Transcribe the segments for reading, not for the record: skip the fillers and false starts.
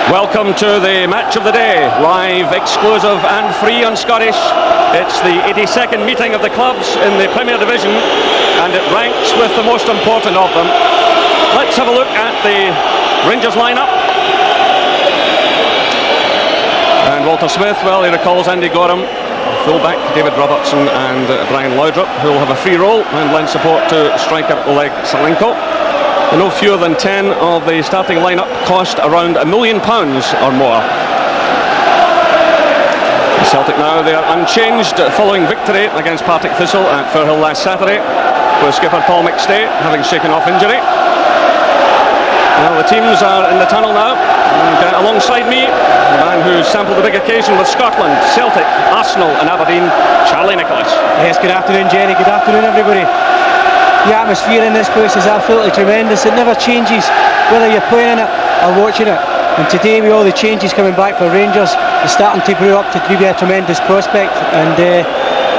Welcome to the match of the day, live, exclusive and free on Scottish. It's the 82nd meeting of the clubs in the Premier Division and it ranks with the most important of them. Let's have a look at the Rangers lineup. And Walter Smith, well, he recalls Andy Gorham, fullback David Robertson and Brian Laudrup, who will have a free role and lend support to striker Oleg Salenko. And no fewer than 10 of the starting lineup cost around £1 million or more. Celtic now, they are unchanged following victory against Partick Thistle at Firhill last Saturday, with skipper Paul McStay having shaken off injury. Well, the teams are in the tunnel now, and alongside me, the man who sampled the big occasion with Scotland, Celtic, Arsenal and Aberdeen, Charlie Nicholas. Yes, good afternoon Jerry, good afternoon everybody. The atmosphere in this place is absolutely tremendous. It never changes whether you're playing in it or watching it. And today, with all the changes coming back for Rangers, it's starting to grow up to be a tremendous prospect. And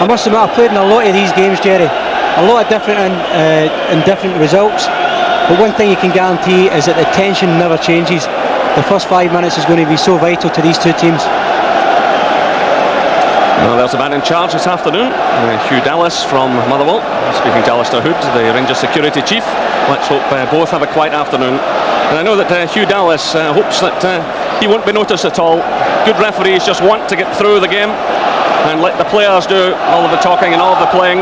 I must admit, I've played in a lot of these games, Jerry. A lot of different and different results. But one thing you can guarantee is that the tension never changes. The first 5 minutes is going to be so vital to these two teams. Well, there's the man in charge this afternoon, Hugh Dallas from Motherwell, speaking to Alistair Hood, the Rangers security chief. Let's hope both have a quiet afternoon. And I know that Hugh Dallas hopes that he won't be noticed at all. Good referees just want to get through the game and let the players do all of the talking and all of the playing.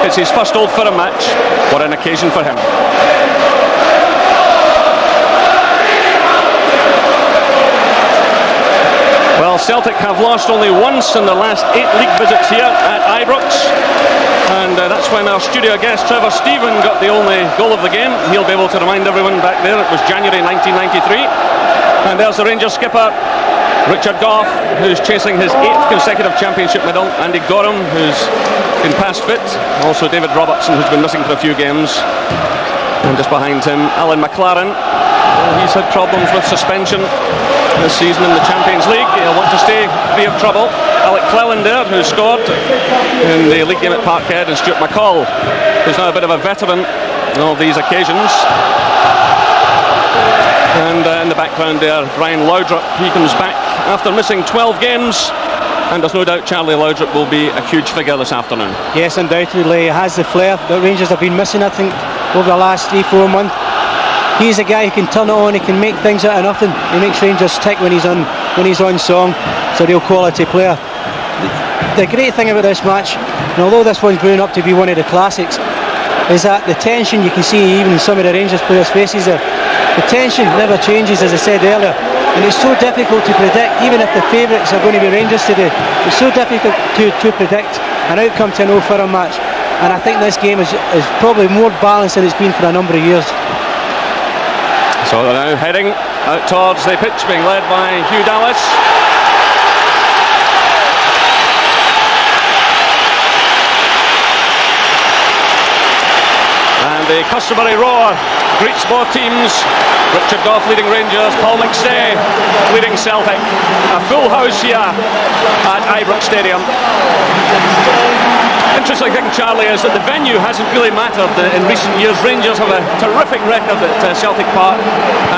It's his first Old Firm match. What an occasion for him. Well, Celtic have lost only once in the last 8 league visits here at Ibrox, and that's when our studio guest Trevor Stephen got the only goal of the game. He'll be able to remind everyone back there it was January 1993. And there's the Rangers skipper Richard Gough, who's chasing his 8th consecutive championship medal. Andy Gorham, who's been past fit. Also David Robertson, who's been missing for a few games. And just behind him, Alan McLaren. He's had problems with suspension this season in the Champions League. He'll want to stay free of trouble. Alec Cleland there, who scored in the league game at Parkhead, and Stuart McCall, who's now a bit of a veteran in all these occasions. And in the background there, Brian Laudrup. He comes back after missing 12 games, and there's no doubt Charlie Laudrup will be a huge figure this afternoon. Yes, undoubtedly, he has the flair that Rangers have been missing, I think, over the last 3-4 months. He's a guy who can turn it on, he can make things out of nothing. He makes Rangers tick when he's on song. He's a real quality player. The great thing about this match, and although this one's grown up to be one of the classics, is that the tension you can see even in some of the Rangers players' faces there. The tension never changes, as I said earlier, and it's so difficult to predict, even if the favourites are going to be Rangers today. It's so difficult to predict an outcome to an Old Firm match, and I think this game is probably more balanced than it's been for a number of years. So they're now heading out towards the pitch, being led by Hugh Dallas. And the customary roar greets both teams. Richard Gough leading Rangers, Paul McStay leading Celtic. A full house here at Ibrox Stadium. Interesting thing, Charlie, is that the venue hasn't really mattered in recent years. Rangers have a terrific record at Celtic Park,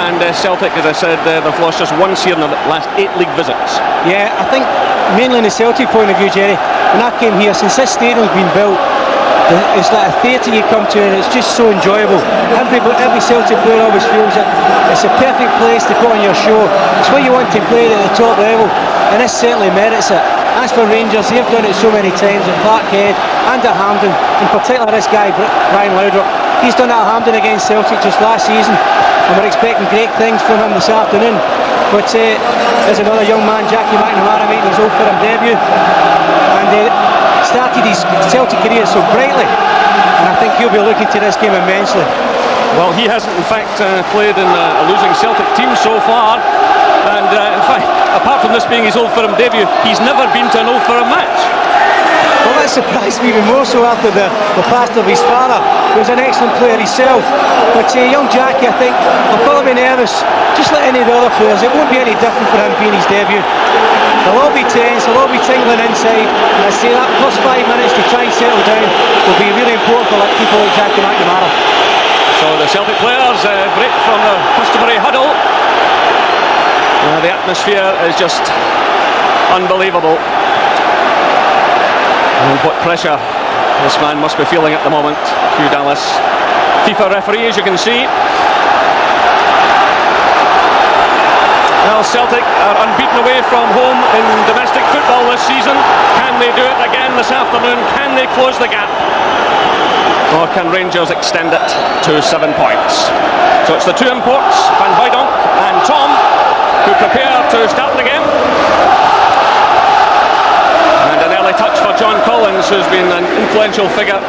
and Celtic, as I said, they've lost just once here in the last 8 league visits. Yeah, I think mainly in the Celtic point of view, Jerry, when I came here, since this stadium's been built, it's like a theatre you come to, and it's just so enjoyable. Every Celtic player always feels that it's a perfect place to put on your show. It's where you want to play at the top level, and this certainly merits it. As for Rangers, they've done it so many times at Parkhead and at Hampden. In particular, this guy Brian Laudrup, he's done it at Hampden against Celtic just last season, and we're expecting great things from him this afternoon. But there's another young man, Jackie McNamara, making his Old Firm debut, and started his Celtic career so brightly, and I think he'll be looking to this game immensely. Well, he hasn't in fact played in a losing Celtic team so far, and in fact, apart from this being his Old Firm debut, he's never been to an Old Firm match. Well, that surprised me even more so after the past of his father, who was an excellent player himself. But young Jackie, I think, will probably be nervous, just like any of the other players. It won't be any different for him being his debut. They'll all be tense, they'll all be tingling inside, and I say that plus 5 minutes to try and settle down will be really important for people like Jackie McNamara. So the Celtic players break from the customary huddle. the atmosphere is just unbelievable. And what pressure this man must be feeling at the moment, Hugh Dallas. FIFA referee, as you can see. Well, Celtic are unbeaten away from home in domestic football this season. Can they do it again this afternoon? Can they close the gap? Or can Rangers extend it to 7 points? So it's the two imports, Van Hooijdonk and Tom, who prepare to start the game. And an early touch for John Collins, who's been an influential figure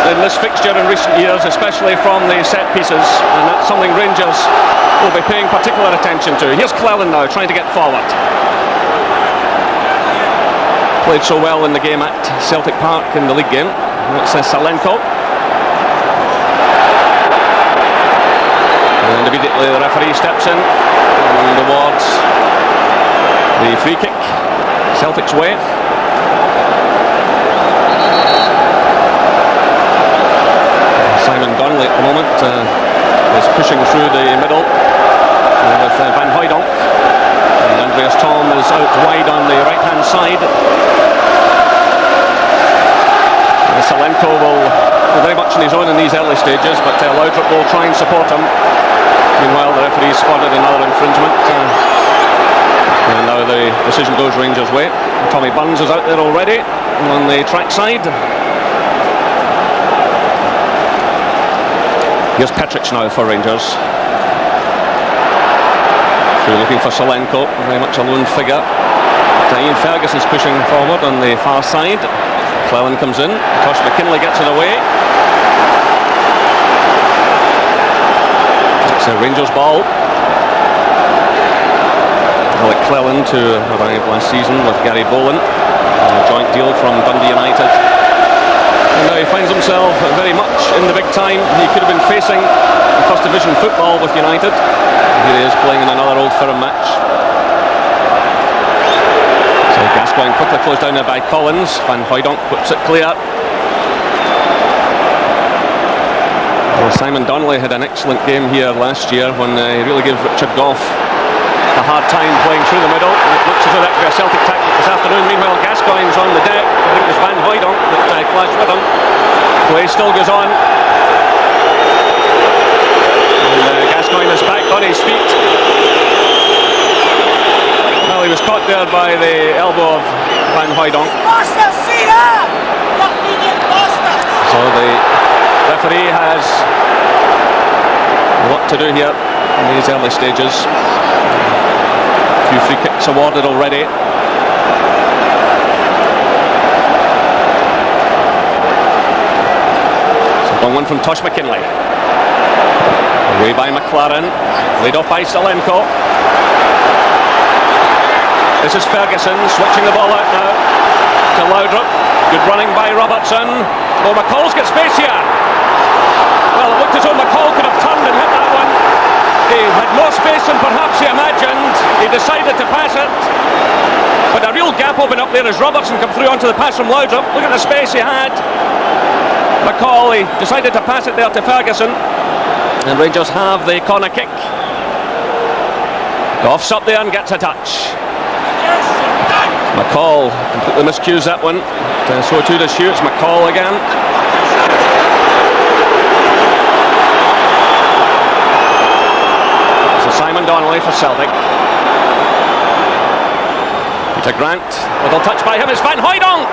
in this fixture in recent years, especially from the set pieces, and that's something Rangers will be paying particular attention to. Here's Cleland now, trying to get forward. Played so well in the game at Celtic Park in the league game. That's Salenko. And immediately the referee steps in and awards the free kick Celtic's way. Simon Donnelly at the moment is pushing through the middle with Van Hooijdonk. And Andreas Tom is out wide on the right hand side. Salenko will very much on his own in these early stages, but Laudrup will try and support him. Meanwhile, the referee spotted another infringement, and now the decision goes Rangers' way. Tommy Burns is out there already on the track side. Here's Petric now for Rangers. So looking for Salenko, very much a lone figure. Ian Ferguson's pushing forward on the far side. Cleland comes in, Tosh McKinlay gets it away. It's a Rangers ball. Alec Cleland, who arrived last season with Gary Boland, a joint deal from Dundee United. And now he finds himself very much in the big time. He could have been facing First Division football with United. Here he is playing in another Old Firm match. So Gascoigne quickly closed down there by Collins. Van Hooijdonk whips it clear. Well, Simon Donnelly had an excellent game here last year when he really gave Richard Gough a hard time playing through the middle. And it looks as though that could be a Celtic tactic this afternoon. Meanwhile, Gascoigne's on the deck. I think it was Van Hooijdonk that clashed with him. Play still goes on. And Gascoigne is back on his feet. Well, he was caught there by the elbow of Van Hooijdonk. So the referee has a lot to do here in these early stages. A few free kicks awarded already. So long one from Tosh McKinlay. Away by McLaren. Laid off by Salenko. This is Ferguson switching the ball out now to Laudrup. Good running by Robertson. Oh, McCall's got space here. Well, it looked as though McCall could have turned and hit that one. He had more space than perhaps he imagined. He decided to pass it. But a real gap opened up there as Robertson come through onto the pass from Laudrup. Look at the space he had. McCall, he decided to pass it there to Ferguson. And Rangers have the corner kick. Goff's up there and gets a touch. McCall completely miscues that one. So too does Hugh. It's McCall again. So Simon Donnelly for Celtic. Peter Grant, little touch by him. It's Van Hooijdonk.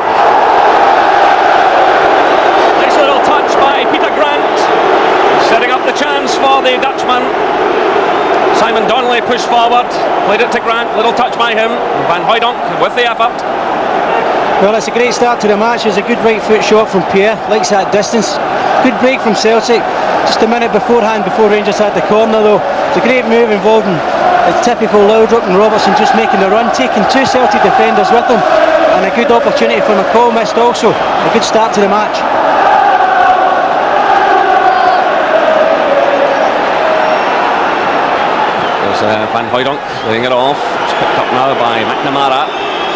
Nice little touch by Peter Grant, setting up the chance for the Dutchman. Simon Donnelly pushed forward, played it to Grant, little touch by him. Van Hooijdonk with the effort. Well, it's a great start to the match. It's a good right foot shot from Pierre, likes that distance. Good break from Celtic, just a minute beforehand before Rangers had the corner though. It's a great move involving the typical Laudrup and Robertson just making the run, taking two Celtic defenders with them, and a good opportunity for McCall missed also. A good start to the match. Van Hooijdonk laying it off. It's picked up now by McNamara.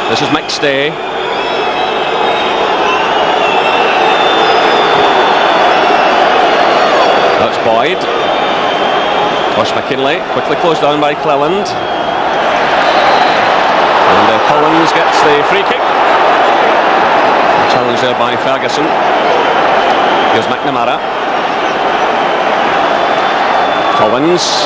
This is McStay. That's Boyd. Tosh McKinlay quickly closed down by Cleland. And Collins gets the free kick. Challenge there by Ferguson. Here's McNamara. Collins.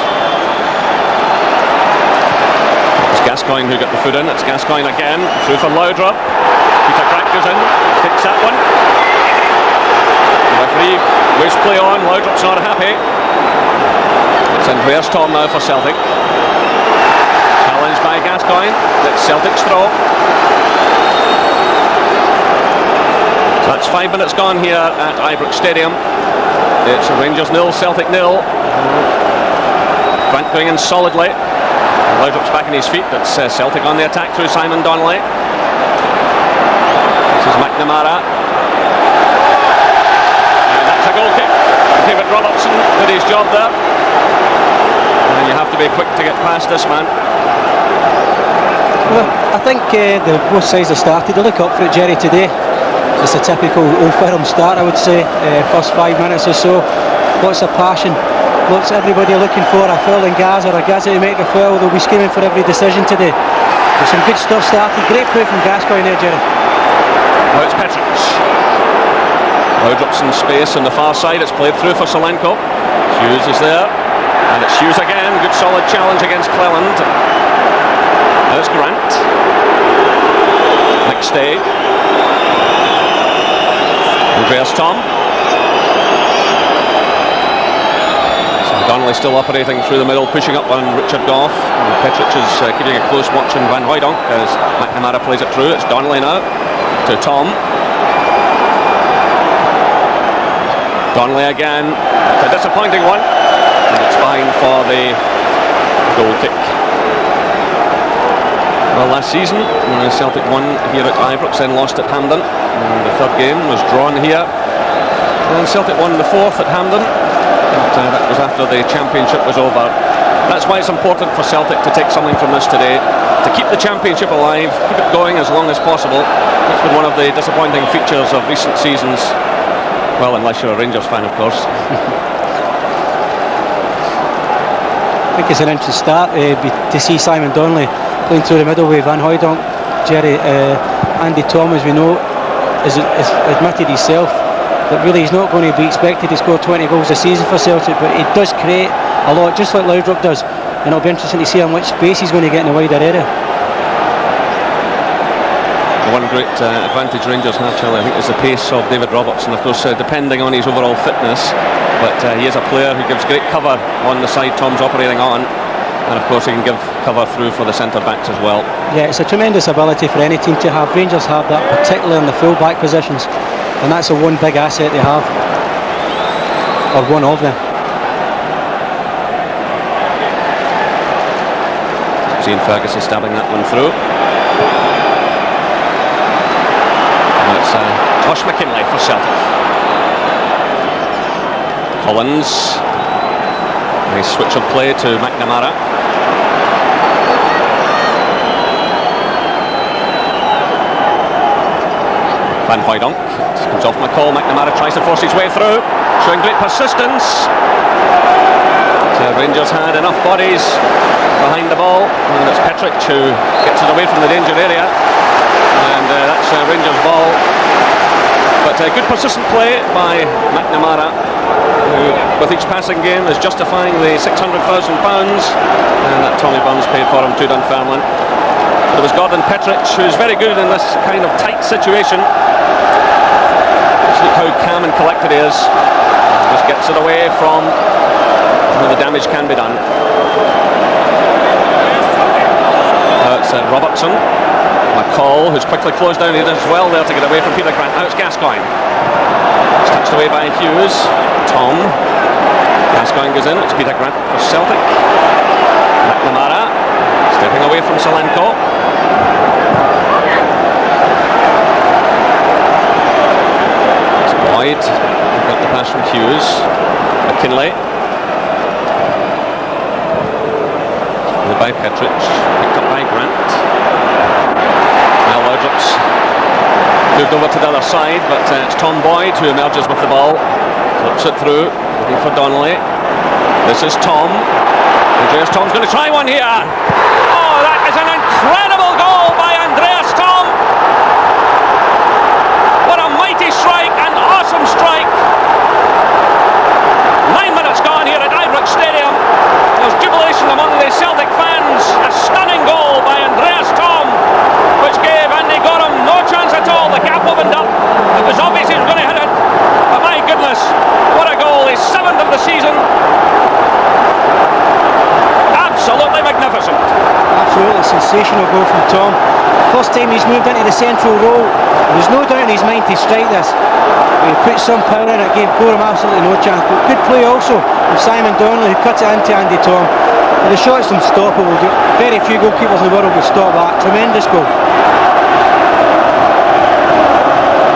It's Gascoigne who got the foot in. It's Gascoigne again. Through for Laudrup. Peter Crack goes in. Takes that one. The referee waves play on. Laudrup's not happy. It's Andreas Tom now for Celtic. Challenged by Gascoigne. It's Celtic's throw. So that's 5 minutes gone here at Ibrox Stadium. It's Rangers 0, Celtic 0. Grant going in solidly. Laudrup's back on his feet. It's Celtic on the attack through Simon Donnelly. This is McNamara. And that's a goal kick. David Robertson did his job there. And you have to be quick to get past this man. Well, I think both sides have started to look up for it, Jerry, today. It's a typical Old Firm start, I would say. First 5 minutes or so. Lots of passion. Lots of everybody looking for a foul in Gaza or a Gaza to make a foul. They'll be screaming for every decision today. There's some good stuff started. Great play from Gascoigne there, Jerry. Now it's Petric. Laudrup's in space on the far side. It's played through for Solenko. Hughes is there. And it's Hughes again. Good solid challenge against Cleland. Now it's Grant. McStay. Andreas Tom. Donnelly still operating through the middle, pushing up on Richard Gough. And Petric is keeping a close watch on Van Hooijdonk as McNamara plays it through. It's Donnelly now to Tom. Donnelly again. It's a disappointing one. And it's fine for the goal kick. Well, last season Celtic won here at Ibrox, then lost at Hampden. And the third game was drawn here. And Celtic won the fourth at Hampden. But that was after the championship was over. That's why it's important for Celtic to take something from this today, to keep the championship alive, keep it going as long as possible. That's been one of the disappointing features of recent seasons. Well, unless you're a Rangers fan, of course. I think it's an interesting start to see Simon Donnelly playing through the middle with Van Hooijdonk. Jerry, Andy Tom, as we know, has admitted himself that really he's not going to be expected to score 20 goals a season for Celtic, but he does create a lot, just like Laudrup does, and it'll be interesting to see how much space he's going to get in the wider area. One great advantage Rangers have, Charlie, I think, is the pace of David Robertson, of course, depending on his overall fitness, but he is a player who gives great cover on the side Tom's operating on, and of course he can give cover through for the centre-backs as well. Yeah, it's a tremendous ability for any team to have. Rangers have that, particularly in the full-back positions. And that's the one big asset they have, or one of them. Ian Ferguson stabbing that one through. And it's Josh McKinley for Celtic. Collins. Nice switch of play to McNamara. Van Hooijdonk comes off McCall. McNamara tries to force his way through, showing great persistence. Rangers had enough bodies behind the ball, and it's Petric who gets it away from the danger area, and that's Rangers' ball. But good persistent play by McNamara, who with each passing game is justifying the £600,000 and that Tommy Burns paid for him to Dunfermline. But it was Gordon Petric who's very good in this kind of tight situation. Just look how calm and collected he is. Just gets it away from where the damage can be done. It's Robertson. McCall, who's quickly closed down. He does well there to get away from Peter Grant. Now it's Gascoigne. It's touched away by Hughes. Tom. Gascoigne goes in. It's Peter Grant for Celtic. McNamara stepping away from Solenko. It's Boyd. Got the pass from Hughes. McKinley. By Petric, picked up by Grant. Now Laudrup's moved over to the other side, but it's Tom Boyd who emerges with the ball, flips it through, looking for Donnelly. This is Tom. Andreas Tom's going to try one here. Oh, that is an incredible goal fearsome strike. 9 minutes gone here at Ibrox Stadium. There's jubilation among the Celtic fans. A stunning goal by Andreas Thom, which gave Andy Gorham no chance at all. The gap opened up. It was obvious he was going to hit it. But my goodness, what a goal. His 7th of the season. Absolutely magnificent. Absolutely sensational goal from Thom. First time he's moved into the central role. There's no doubt in his mind to strike this. He put some power in it, gave Gorham absolutely no chance. But good play also from Simon Donnelly, who cut it into Andy Thom. And the shot's unstoppable. Very few goalkeepers in the world will stop that. Tremendous goal.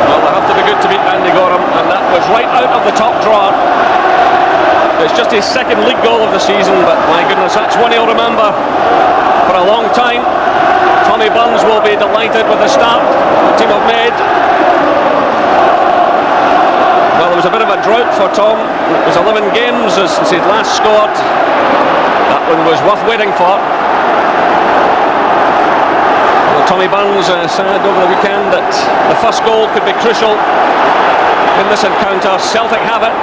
Well, they have to be good to beat Andy Gorham, and that was right out of the top drawer. It's just his 2nd league goal of the season, but my goodness, that's one he'll remember for a long time. Tommy Burns will be delighted with the start the team have made. Well, there was a bit of a drought for Tom. It was 11 games since he'd last scored. That one was worth waiting for. Well, Tommy Burns said over the weekend that the first goal could be crucial in this encounter. Celtic have it.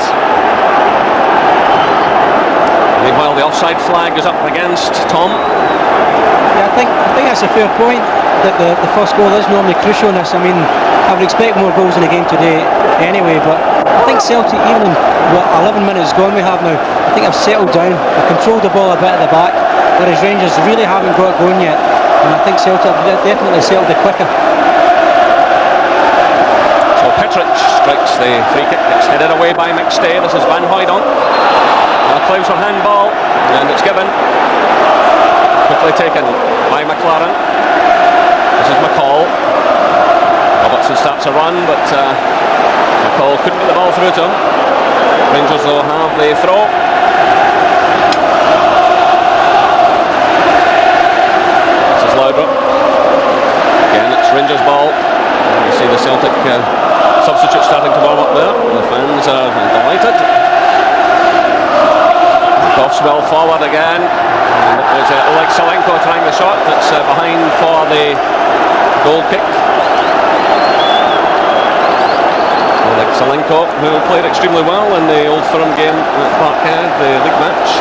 Meanwhile, the offside flag is up against Tom. Yeah, I think that's a fair point, that the first goal is normally crucial in this. I mean, I would expect more goals in the game today anyway, but I think Celtic, even in 11 minutes gone we have now, I think I've settled down. I've controlled the ball a bit at the back, whereas Rangers really haven't got it going yet, and I think Celtic have definitely settled it quicker. So Petric strikes the free kick. It's headed away by McStay. This is Van Hooijdonk. Claims for handball, and it's given. Quickly taken by McLaren. This is McCall. Robertson starts a run, but McCall couldn't get the ball through to him. Rangers though have the throw. This is Laudrup. Again, it's Rangers ball. And you see the Celtic substitute starting to warm up there. The fans are delighted. Goff's well forward again. And it was Oleg Salenko trying the shot. It's behind for the goal kick. Oleg Salenko, who played extremely well in the Old Firm game at Parkhead, the league match,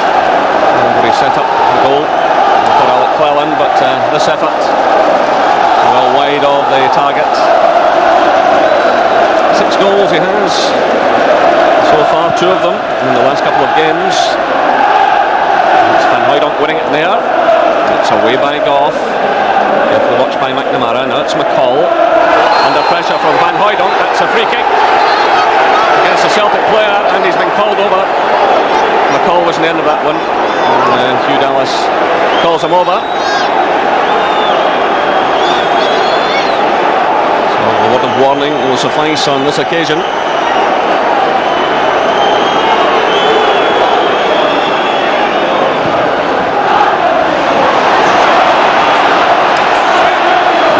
where he set up the goal for Alec Cleland, but this effort well wide of the target. 6 goals he has so far, 2 of them in the last couple of games. Van Hooijdonk winning it there. It's away by Goff. Carefully watched by McNamara. Now it's McCall. Under pressure from Van Hooijdonk. That's a free kick against a Celtic player, and he's been called over. McCall was in the end of that one. And Hugh Dallas calls him over. So a word of warning will suffice on this occasion.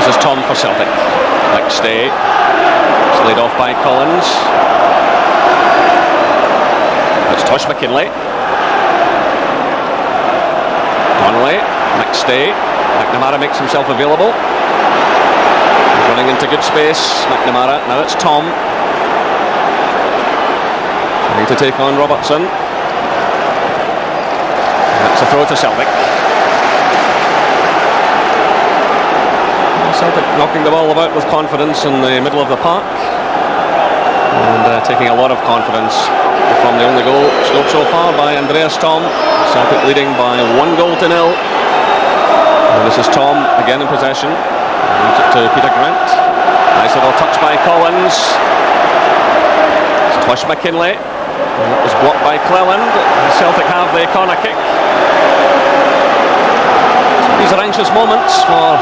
This is Tom for Celtic. McStay. It's laid off by Collins. It's Tosh McKinlay. Donnelly. McStay. McNamara makes himself available. He's running into good space. McNamara. Now it's Tom. Trying to take on Robertson. That's a throw to Celtic. Celtic knocking the ball about with confidence in the middle of the park, and taking a lot of confidence from the only goal scored so far by Andreas Thom. Celtic leading by 1-0. And this is Thom again in possession. Leaves it to Peter Grant. Nice little touch by Collins. It's Tosh McKinlay. And that was blocked by Cleland. Celtic have the corner kick. These are anxious moments for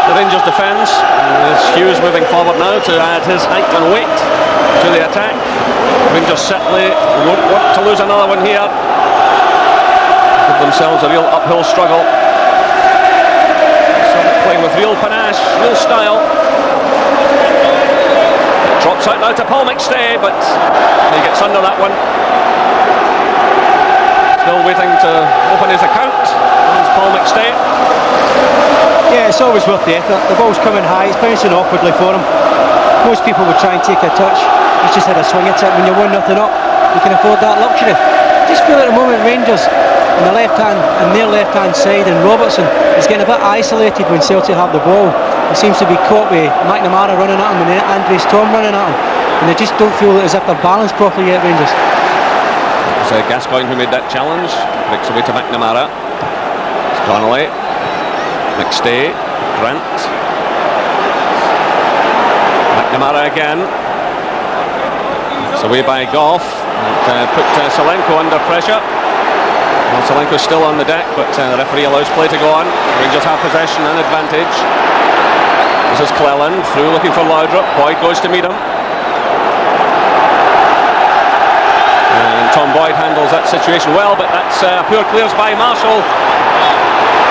the Rangers defence. Hughes moving forward now to add his height and weight to the attack. Rangers certainly won't want to lose another one here. Give themselves a real uphill struggle. Celtic playing with real panache, real style. Drops out now to Paul McStay, but he gets under that one. Still waiting to open his account. There's Paul McStay. Yeah, it's always worth the effort. The ball's coming high, it's bouncing awkwardly for him. Most people would try and take a touch. he's just had a swing at it. When you're 1-0 up, you can afford that luxury. Just feel at the moment Rangers on the left hand and their left hand side, and Robertson is getting a bit isolated when Celtic have the ball. He seems to be caught with McNamara running at him and Andres Tom running at him, and they just don't feel as if they're balanced properly yet, Rangers. It's Gascoigne who made that challenge. Breaks away to McNamara. It's Donnelly, McStay, Grant, McNamara again. It's away by Goff. Put Solenko under pressure. Well, Solenko's still on the deck, but the referee allows play to go on. Rangers have possession and advantage. This is Cleland through, looking for Laudrup. Boyd goes to meet him. And Tom Boyd handles that situation well, but that's poor clears by Marshall.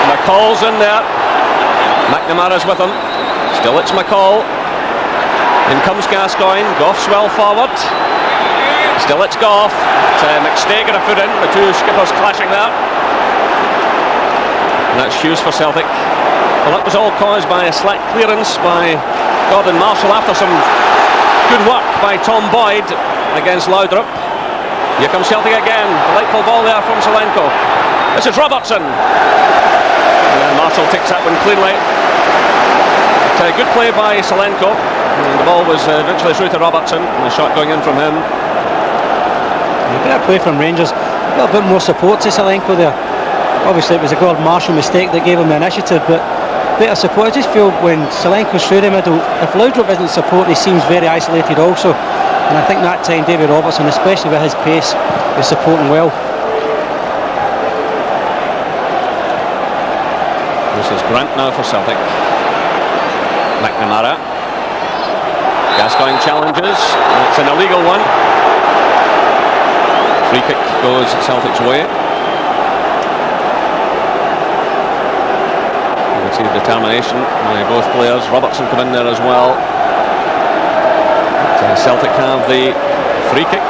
McCall's in there. McNamara's with him. Still it's McCall. In comes Gascoigne. Goff's well forward. Still it's Goff. McStay got a foot in. The two skippers clashing there. And that's Hughes for Celtic. Well, that was all caused by a slack clearance by Gordon Marshall after some good work by Tom Boyd against Laudrup. Here comes Celtic again. Delightful ball there from Solenko. This is Robertson. And Marshall takes that one cleanly. But, good play by Solenko. And the ball was eventually through to Robertson. And the shot going in from him. A bit of play from Rangers. Got a bit more support to Solenko there. Obviously it was a Gordon Marshall mistake that gave him the initiative, but a bit of support. I just feel when Solenko's through the middle, if Laudrup isn't supporting, he seems very isolated also. And I think that time David Robertson, especially with his pace, is supporting well. This is Grant now for Celtic. McNamara. Gascoigne challenges. It's an illegal one. Free kick goes Celtic's way. You can see the determination by both players. Robertson come in there as well. But, Celtic have the free kick.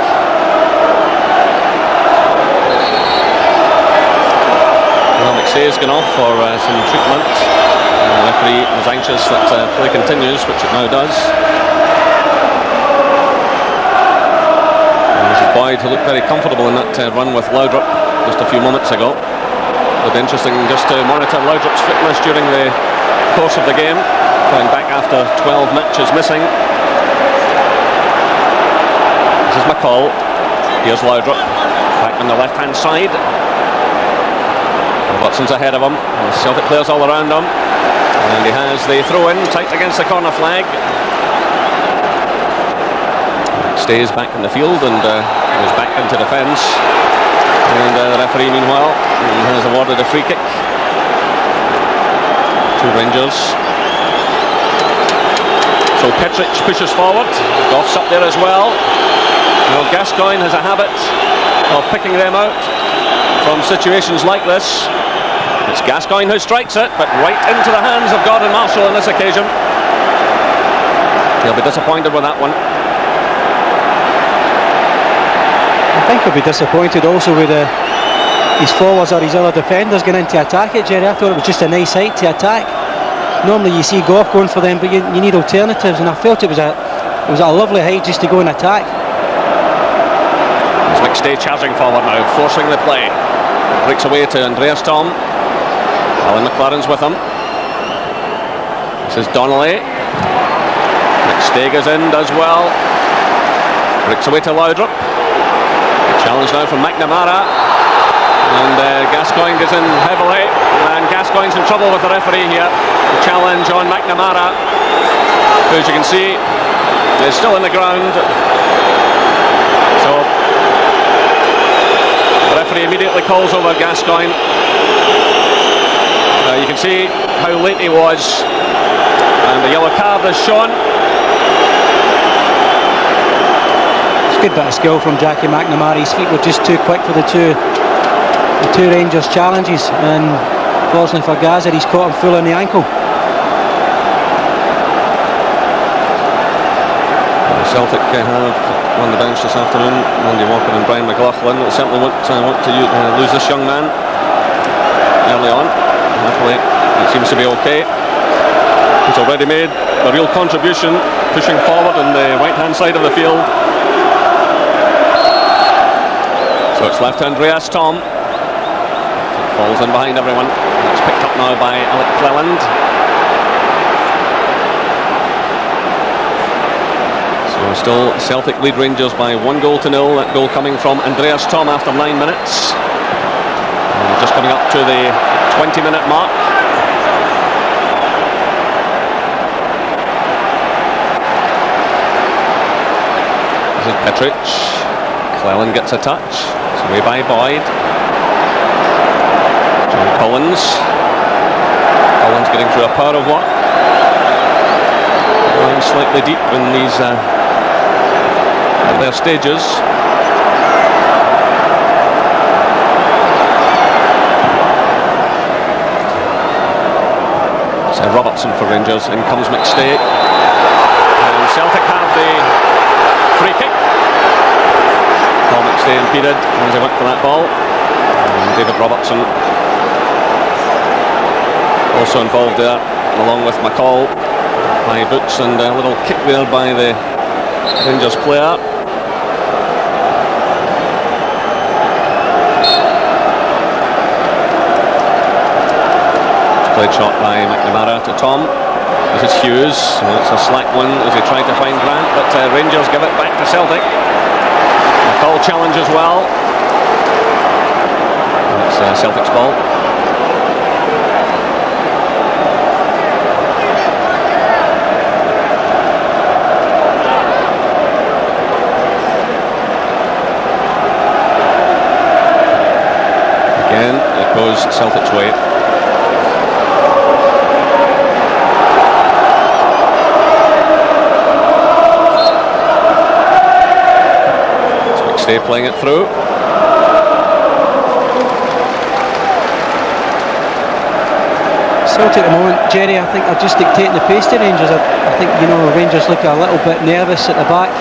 Well, McStay's gone off for some treatment. The referee was anxious that play continues, which it now does. Boyd, who looked very comfortable in that run with Laudrup just a few moments ago. It'll be interesting just to monitor Laudrup's fitness during the course of the game, going back after 12 matches missing. This is McCall. Here's Laudrup, back on the left-hand side. Watson's ahead of him. There's Celtic players all around him. And he has the throw-in, tight against the corner flag. Stays back in the field and goes back into defence, and the referee meanwhile has awarded a free kick to Rangers. So Petric pushes forward. Goff's up there as well. Well, Gascoigne has a habit of picking them out from situations like this. It's Gascoigne who strikes it, but right into the hands of Gordon Marshall on this occasion. He'll be disappointed with that one. I think he'll be disappointed also with his forwards or his other defenders going into attack it, Jerry. I thought it was just a nice height to attack. Normally you see Goff going for them, but you need alternatives, and I felt it was a lovely height just to go and attack. It's McStay charging forward now, forcing the play. Breaks away to Andreas Tom. Alan McLaren's with him. This is Donnelly. McStay goes in, does well. Breaks away to Laudrup. Challenge now from McNamara, and Gascoigne goes in heavily, and Gascoigne's in trouble with the referee here. The challenge on McNamara, who, as you can see, is still in the ground. So the referee immediately calls over Gascoigne. You can see how late he was, and the yellow card is shown. Good bit of skill from Jackie McNamara. His feet were just too quick for the two Rangers challenges, and fortunately for Gaza, he's caught him full on the ankle. Celtic have on the bench this afternoon Andy Walker and Brian McLaughlin. They certainly want to lose this young man early on. Hopefully it seems to be okay. He's already made a real contribution, pushing forward on the right hand side of the field. So it's left to Andreas Tom. Falls in behind everyone. It's picked up now by Alec Cleland. So still Celtic lead Rangers by 1-0. That goal coming from Andreas Tom after 9 minutes. And just coming up to the 20-minute mark. This is Petric. Cleland gets a touch. It's away by Boyd. John Collins. Collins getting through a power of work. Going slightly deep in these at their stages. So Robertson for Rangers. In comes McStay. And Celtic have the free kick. Paul McStay impeded as they went for that ball. And David Robertson also involved there, along with McCall, by boots, and a little kick there by the Rangers player. Played shot by McNamara to Tom. This is Hughes. It's a slack one as he tried to find Grant, but Rangers give it back to Celtic. McCall challenge as well. It's Celtic's ball. Again, it goes Celtic's way. McStay playing it through. Celtic at the moment, Jerry, I think are just dictating the pace to Rangers. I think, you know, Rangers look a little bit nervous at the back,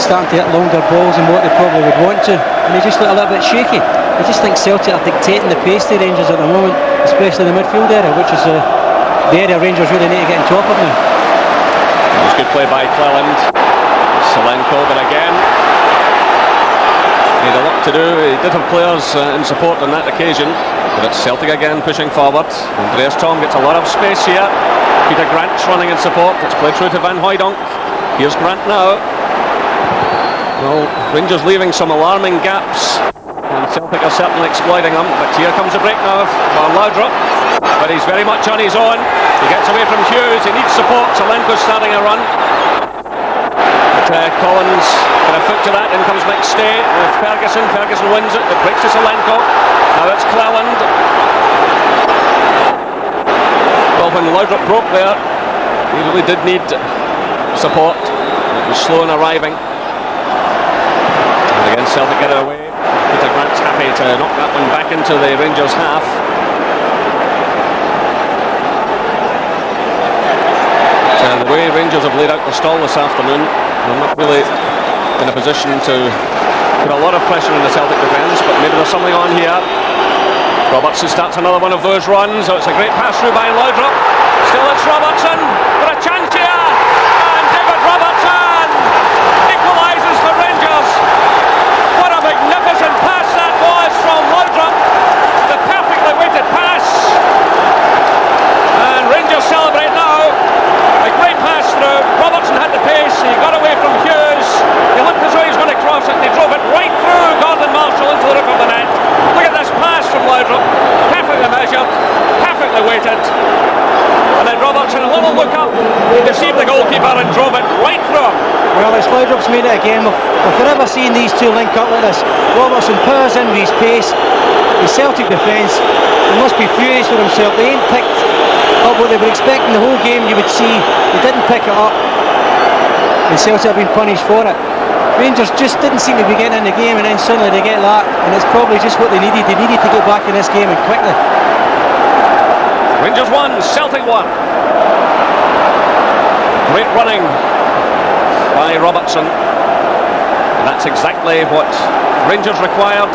starting to hit longer balls than what they probably would want to, and they just look a little bit shaky. I just think Celtic are dictating the pace to Rangers at the moment, especially in the midfield area, which is the area Rangers really need to get on top of now. That was good play by Cleland. Solenko, but again he had a lot to do. He did have players in support on that occasion, but it's Celtic again pushing forward. Andreas Tom gets a lot of space here. Peter Grant's running in support. It's played through to Van Hooijdonk. Here's Grant now. Well, Rangers leaving some alarming gaps, and Celtic are certainly exploiting them. But here comes a break now for Laudrup, but he's very much on his own. He gets away from Hughes. He needs support. Solenko's starting a run. Collins got a foot to that. In comes McStay with Ferguson. Ferguson wins it. It breaks to Solenko. Now it's Cleland. Well, when Laudrup broke there, he really did need support. It was slow in arriving. And again, Celtic get it away. Peter Grant's happy to knock that one back into the Rangers half. The way Rangers have laid out the stall this afternoon, they're not really in a position to put a lot of pressure on the Celtic defence, but maybe there's something on here. Robertson starts another one of those runs. Oh, it's a great pass through by Laudrup. Still it's Robertson. Got a chance here, and David Robertson equalises for Rangers. What a magnificent pass that was from Laudrup. The perfectly weighted pass, and Rangers celebrate now. A great pass through. Robertson had the pace. He got away from Hughes. He looked as though he was going to cross it, and he drove it right through Gordon Marshall into the roof of the net. Look at this pass from Laudrup. Perfectly measured, perfectly weighted. And then Robertson, a little look up, deceived the goalkeeper and drove it right through him. Well, it's Laudrup's made it again. We've forever seen these two link up like this. Robertson powers in with his pace. The Celtic defence, he must be furious with himself. They ain't picked up what they were expecting the whole game. You would see they didn't pick it up, and Celtic have been punished for it. Rangers just didn't seem to be getting in the game, and then suddenly they get that, and it's probably just what they needed. They needed to get back in this game, and quickly. Rangers won, Celtic won. Great running by Robertson, and that's exactly what Rangers required.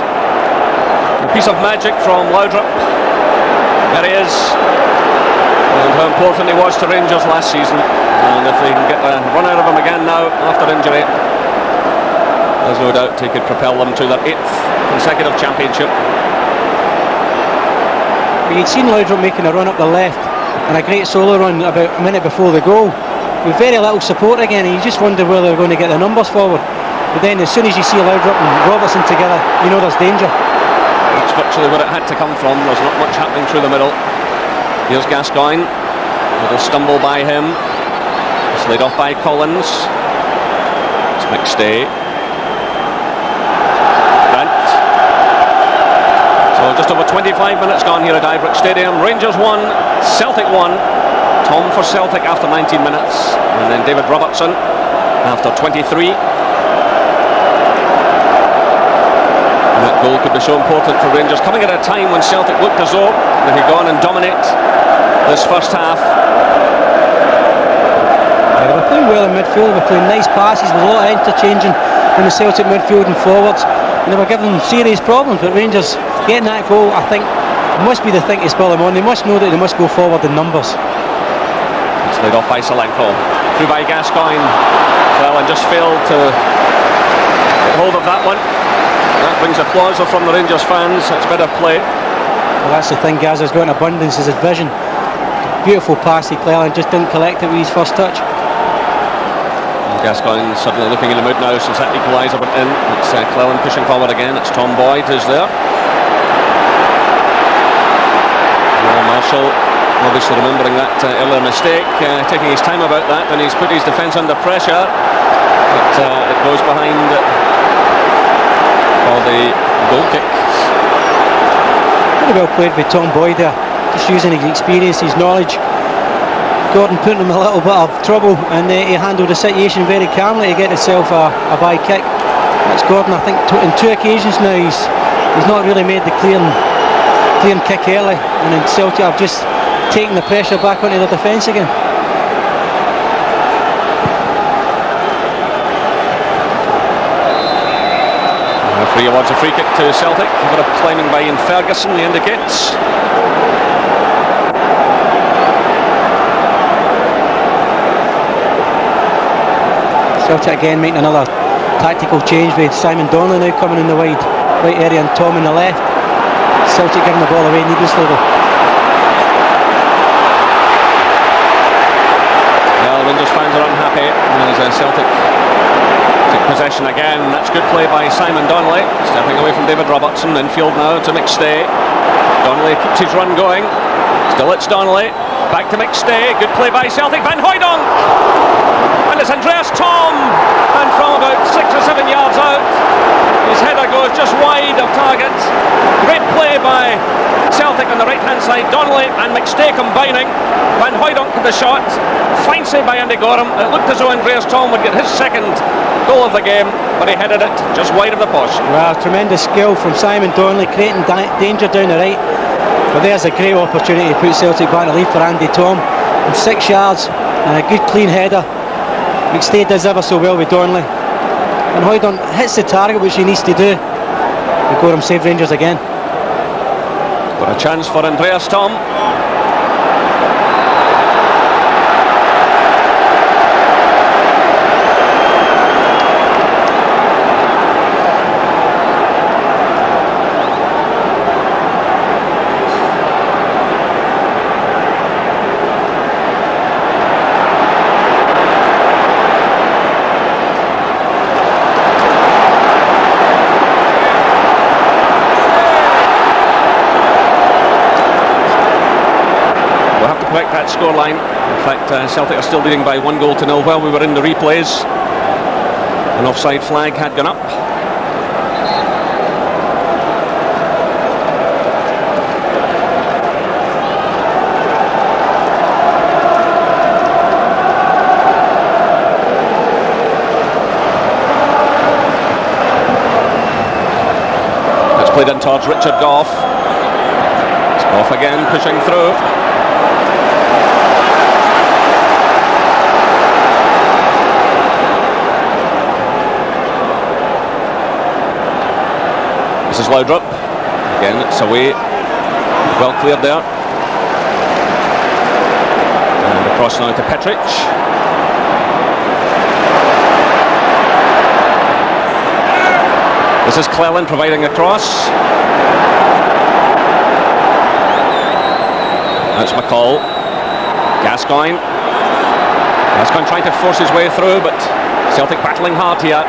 A piece of magic from Laudrup. There he is. And how important he was to Rangers last season, and if they can get a run out of him again now after injury, There's no doubt he could propel them to their 8th consecutive championship. You'd seen Laudrup making a run up the left and a great solo run about a minute before the goal, with very little support again, and you just wonder where they're going to get the numbers forward. But then as soon as you see Laudrup and Robertson together, you know there's danger. That's virtually where it had to come from. There's not much happening through the middle. Here's Gascoigne. A little stumble by him. It's laid off by Collins. It's McStay. So just over 25 minutes gone here at Ibrox Stadium. Rangers 1, Celtic 1. Tom for Celtic after 19 minutes, and then David Robertson after 23. And that goal could be so important for Rangers, coming at a time when Celtic looked as though they could go on and dominate this first half. Yeah, they were playing well in midfield, they were playing nice passes, with a lot of interchanging in the Celtic midfield and forwards, and they were giving them serious problems. But Rangers getting that goal, I think, must be the thing to spur them on. They must know that they must go forward in numbers. It's laid off by Solanko, through by Gascoigne. Well, and just failed to get hold of that one. That brings applause from the Rangers fans. It's better play. Well, that's the thing, Gazza's got in abundance, is his vision. Beautiful pass to Cleland, just didn't collect it with his first touch. Gascoigne suddenly looking in the mood now since that equaliser went in. It's Cleland pushing forward again. It's Tom Boyd who's there. Marshall obviously remembering that earlier mistake, taking his time about that when he's put his defence under pressure. But it goes behind for the goal kick. Very well played by Tom Boyd there, just using his experience, his knowledge. Gordon put him in a little bit of trouble, and he handled the situation very calmly to get himself a by kick. That's Gordon, I think, in 2 occasions now he's not really made the clear kick early, and then Celtic have just taken the pressure back onto their defence again. The referee awards a free kick to Celtic. A bit of climbing by Ian Ferguson, he indicates. Celtic again making another tactical change with Simon Donnelly now coming in the wide right area and Tom in the left. Celtic giving the ball away needlessly though. Well, Rangers fans are unhappy as Celtic take possession again. That's good play by Simon Donnelly, stepping away from David Robertson. Infield now to McStay. Donnelly keeps his run going. Still it's Donnelly. Back to McStay. Good play by Celtic. Van Hooijdonk! And it's Andreas Tom. And from about 6 or 7 yards out, his header goes just wide of target. Great play by Celtic on the right hand side. Donnelly and McStay combining. Van Hooijdonk with the shot. Fine save by Andy Gorham. It looked as though Andreas Tom would get his second goal of the game, but he headed it just wide of the post. Well, tremendous skill from Simon Donnelly, creating danger down the right. But there's a great opportunity to put Celtic back in the lead for Andy Tom. From 6 yards and a good clean header. McStay does ever so well with Donnelly. And Hooijdonk hits the target, which he needs to do. And Gorham save Rangers again. What a chance for Andreas Tom. Correct that scoreline. In fact, Celtic are still leading by 1-0 while we were in the replays. An offside flag had gone up. It's played in towards Richard Gough. It's Gough again pushing through. This is Laudrup. Again, it's away. Well cleared there. And across now to Petric. This is Cleland providing a cross. That's McCall. Gascoigne trying to force his way through, but Celtic battling hard here.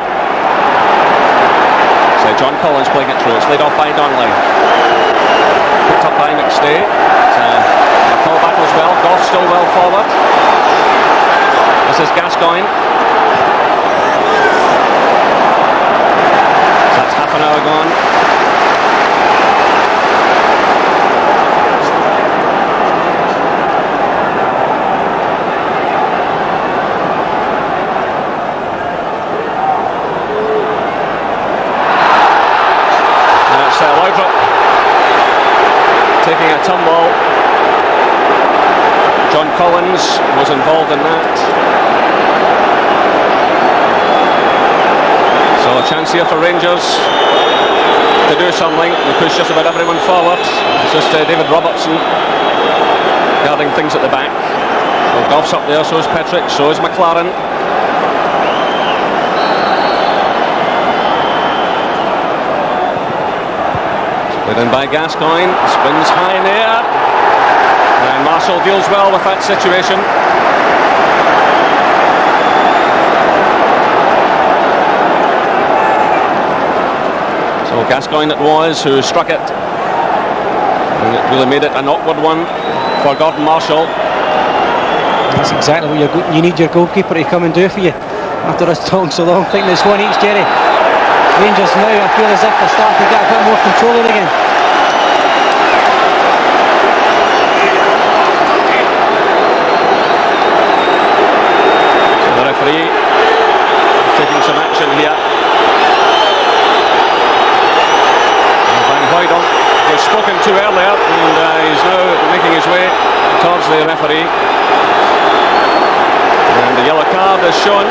So John Collins playing it through. It's laid off by Donnelly. Picked up by McStay. McCall battles well. Goff still well forward. This is Gascoigne. So that's half an hour gone. Taking a tumble. John Collins was involved in that. So a chance here for Rangers to do something. They push just about everyone forward. It's just David Robertson guarding things at the back. Well, Goff's up there, so is Petrick, so is McLaren. Played in by Gascoigne, spins high in the air, and Marshall deals well with that situation. So Gascoigne it was who struck it, and it really made it an awkward one for Gordon Marshall. That's exactly what you need your goalkeeper to come and do for you after us talking so long. I think there's one each, Jerry. Rangers now, I feel as if they're starting to get a bit more control of it again. So the referee is taking some action here. And Van Hooydonk was spoken to earlier, and he's now making his way towards the referee. And the yellow card is shown.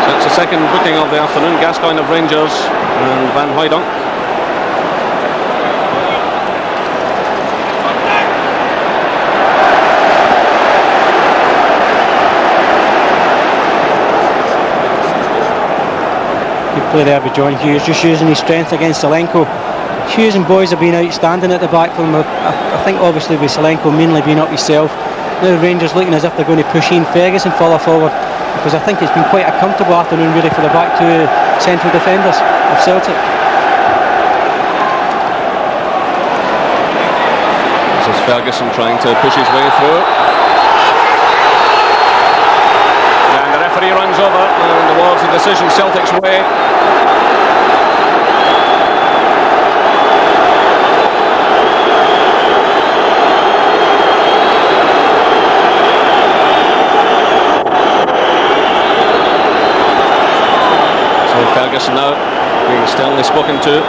That's the second booking of the afternoon. Gascoigne of Rangers and Van Hooydonk. Good play there by John Hughes, just using his strength against Selenko. Hughes and boys have been outstanding at the back for him. I think obviously with Selenko mainly being up himself. Now Rangers looking as if they're going to push Ian Ferguson further forward, because I think it's been quite a comfortable afternoon really for the back two central defenders of Celtic. This is Ferguson trying to push his way through. And the referee runs over and awards the decision Celtic's way. Ferguson now being sternly spoken to.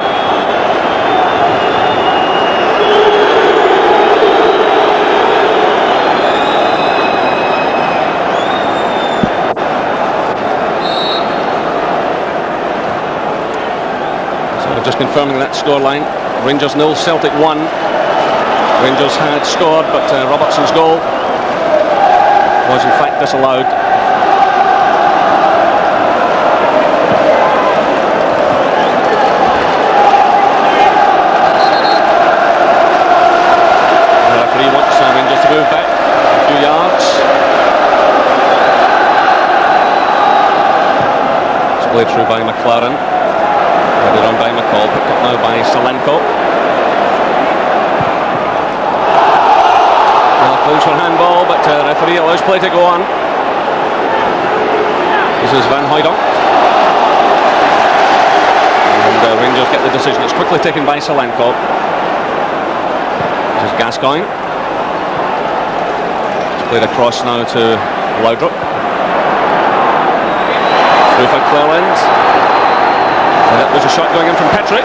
So just confirming that scoreline. Rangers 0, Celtic 1. Rangers had scored, but Robertson's goal was in fact disallowed. Move back a few yards. It's played through by McLaren. Headed on by McCall, picked up now by Selenko. Well, calls for handball, but referee allows play to go on. This is Van Hooydonk. And Rangers get the decision. It's quickly taken by Selenko. This is Gascoigne. Played across now to Laudrup. Through for Cleland. And that was a shot going in from Petrick.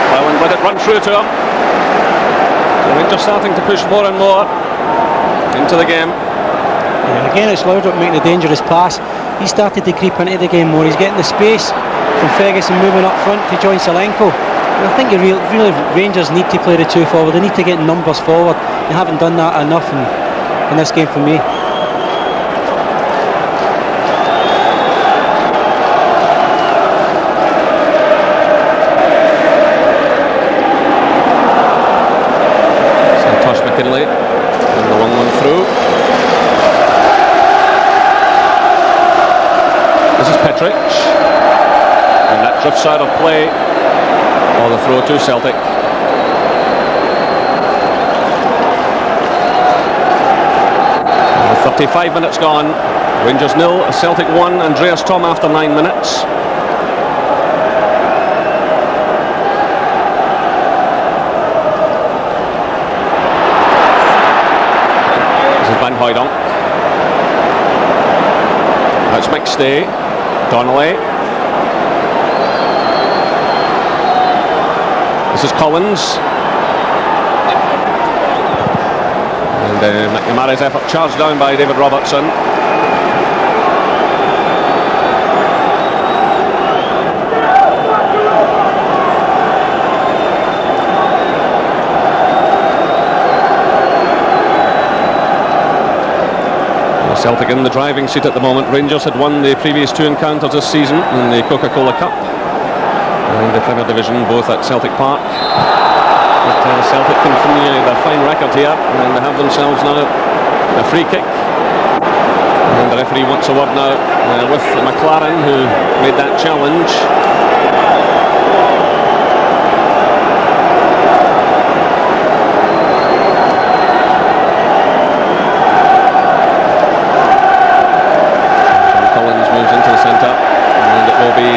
Cleland let it run through to him. So Rangers starting to push more and more into the game. Yeah, again it's Laudrup making a dangerous pass. He started to creep into the game more. He's getting the space from Ferguson moving up front to join Selenko. And I think really Rangers need to play the two forward. They need to get numbers forward. They haven't done that enough in this game for me. McKinley, and the long one through. This is Petric, and that drifts out of play, or the throw to Celtic. 35 minutes gone. Rangers 0, Celtic 1. Andreas Tom after 9 minutes. This is Van Hooydonk. That's McStay. Donnelly. This is Collins. And McNamara's effort charged down by David Robertson. Celtic in the driving seat at the moment. Rangers had won the previous 2 encounters this season in the Coca-Cola Cup and the Premier Division, both at Celtic Park. But Celtic continue their fine record here, and they have themselves now a free kick. And the referee wants a word now with McLaren, who made that challenge.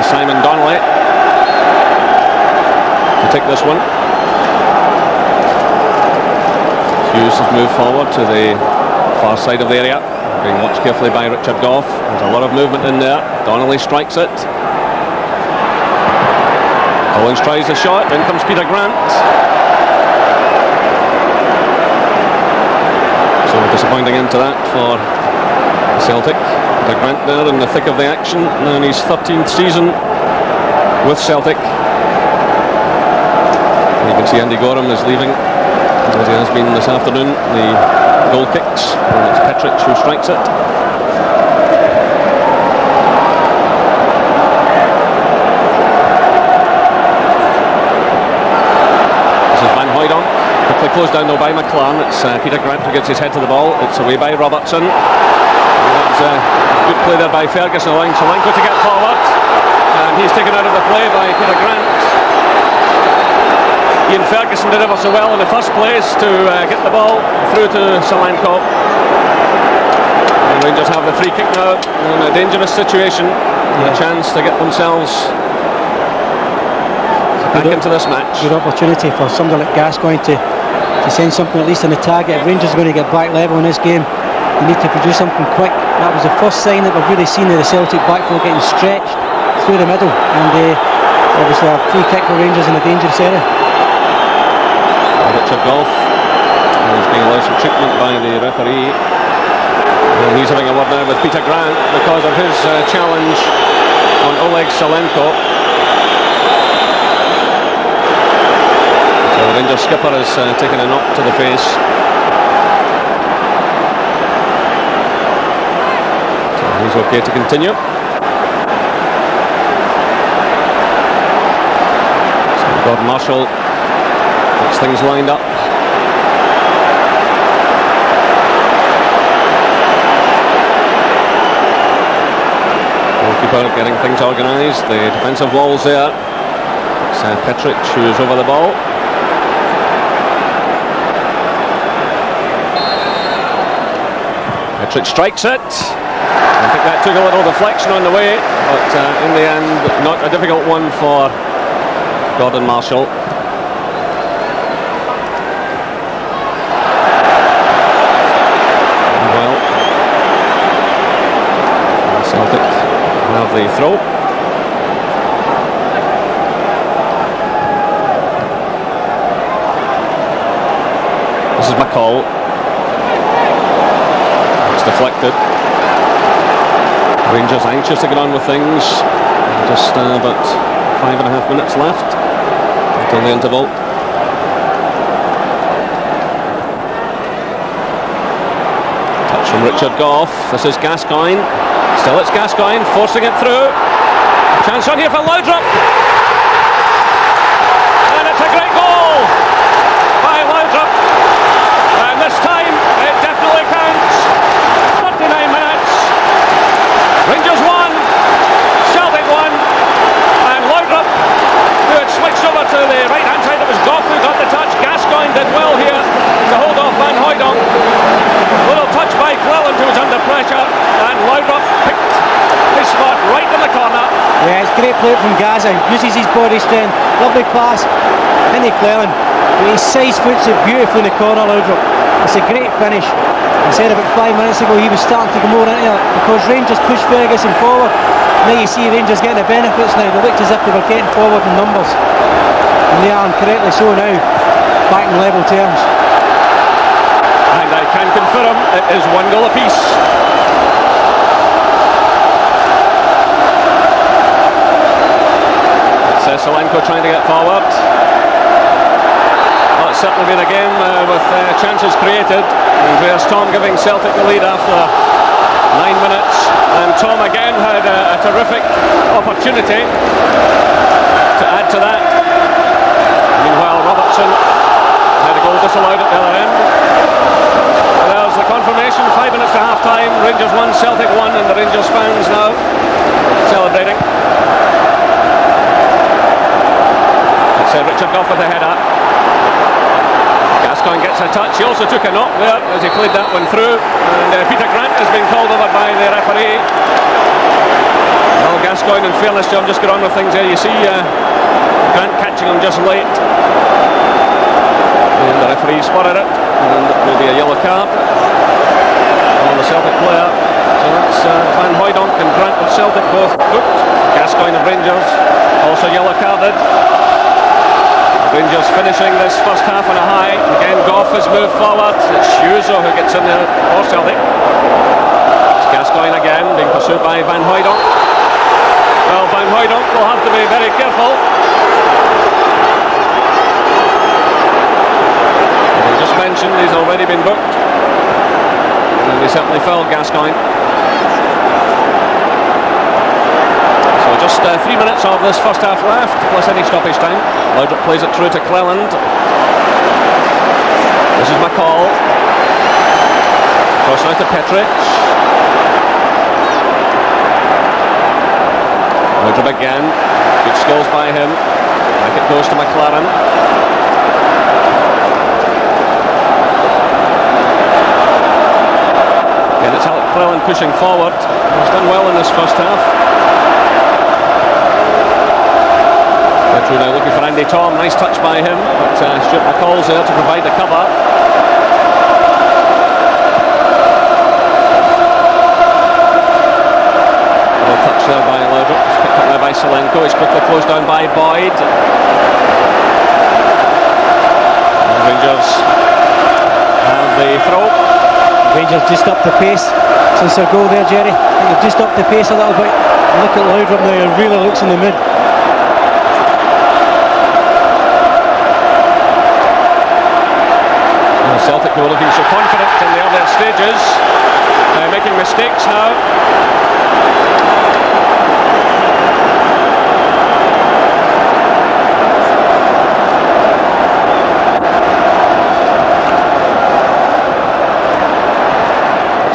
Simon Donnelly to take this one. Hughes has moved forward to the far side of the area, being watched carefully by Richard Gough. There's a lot of movement in there. Donnelly strikes it. Collins tries the shot. In comes Peter Grant. So disappointing into that for Celtic. Peter Grant there in the thick of the action, now in his 13th season with Celtic. You can see Andy Gorham is leaving, as he has been this afternoon. The goal kicks, and it's Petric who strikes it. This is Van Hooydonk, quickly closed down though by McLaren. It's Peter Grant who gets his head to the ball. It's away by Robertson. Good play there by Ferguson, allowing Solanko to get forward, and he's taken out of the play by Peter Grant. Ian Ferguson did ever so well in the first place to get the ball through to Solanko. The Rangers have the free kick now in a dangerous situation, a chance to get themselves back into this match. Good opportunity for somebody like Gascoigne to send something at least on the target. If Rangers are going to get back level in this game, they need to produce something quick. That was the first sign that we've really seen of the Celtic back four getting stretched through the middle, and obviously a free kick for Rangers in a dangerous area. Richard Gough is being allowed some treatment by the referee, and he's having a word now with Peter Grant because of his challenge on Oleg Solanko. So the Rangers skipper has taken a knock to the face. He's okay to continue. So Gordon Marshall gets things lined up. Goalkeeper getting things organised. The defensive walls there. It's Petric who's over the ball. Petric strikes it. I think that took a little deflection on the way, but in the end, not a difficult one for Gordon Marshall. Well, Celtic have the throw. This is McCall. It's deflected. Rangers anxious to get on with things. Just about 5.5 minutes left until the interval. Touch from Richard Gough. This is Gascoigne. Still it's Gascoigne forcing it through. Chance on here for Laudrup. And it's a great goal by Laudrup. play it from Gaza, uses his body strength, lovely pass into Cleland. He side foots it beautifully in the corner, Laudrup. It's a great finish. I said about 5 minutes ago he was starting to go more into it because Rangers pushed Ferguson forward. Now you see Rangers getting the benefits now. They looked as if they were getting forward in numbers, and they are correctly so now, back in level terms. And I can confirm it is 1 goal apiece. It's Solanko trying to get forward. Well, it's certainly been a game with chances created. And there's Tom giving Celtic the lead after 9 minutes. And Tom again had a terrific opportunity to add to that. Meanwhile, Robertson had a goal disallowed at the other end. And there's the confirmation, 5 minutes to half time. Rangers 1, Celtic 1, and the Rangers fans now celebrating. It's Richard Gough with the header. Gascoigne gets a touch. He also took a knock there as he played that one through. And Peter Grant has been called over by the referee. Well, Gascoigne, in fairness to him, just got on with things there. You see Grant catching him just late. And the referee spotted it. And it will be a yellow card on the Celtic player. So that's Van Hooijdonk and Grant of Celtic both booked. Gascoigne of Rangers also yellow carded. Rangers finishing this first half on a high. Again, Gough has moved forward. It's Shuzo who gets in there for Celtic. It's Gascoigne again, being pursued by Van Hooijdonk. Well, Van Hooijdonk will have to be very careful. As I just mentioned, he's already been booked. And he certainly fell, Gascoigne. Just 3 minutes of this first half left, plus any stoppage time. Laudrup plays it through to Cleland. This is McCall. Cross out to Petric. Laudrup again. Good skills by him. Back it goes to McLaren. Again, it's Alec Cleland pushing forward. He's done well in this first half. Petru now looking for Andy Tom, nice touch by him, but Stuart McCall's there to provide the cover. Little touch there by Laudrup, it's picked up there by Solanko, it's quickly closed down by Boyd. And Rangers have the throw. Rangers just upped the pace since their goal there, Jerry. They've just upped the pace a little bit. Look at Laudrup now, he really looks in the mood. Celtic, who were looking so confident in the earlier stages, making mistakes now.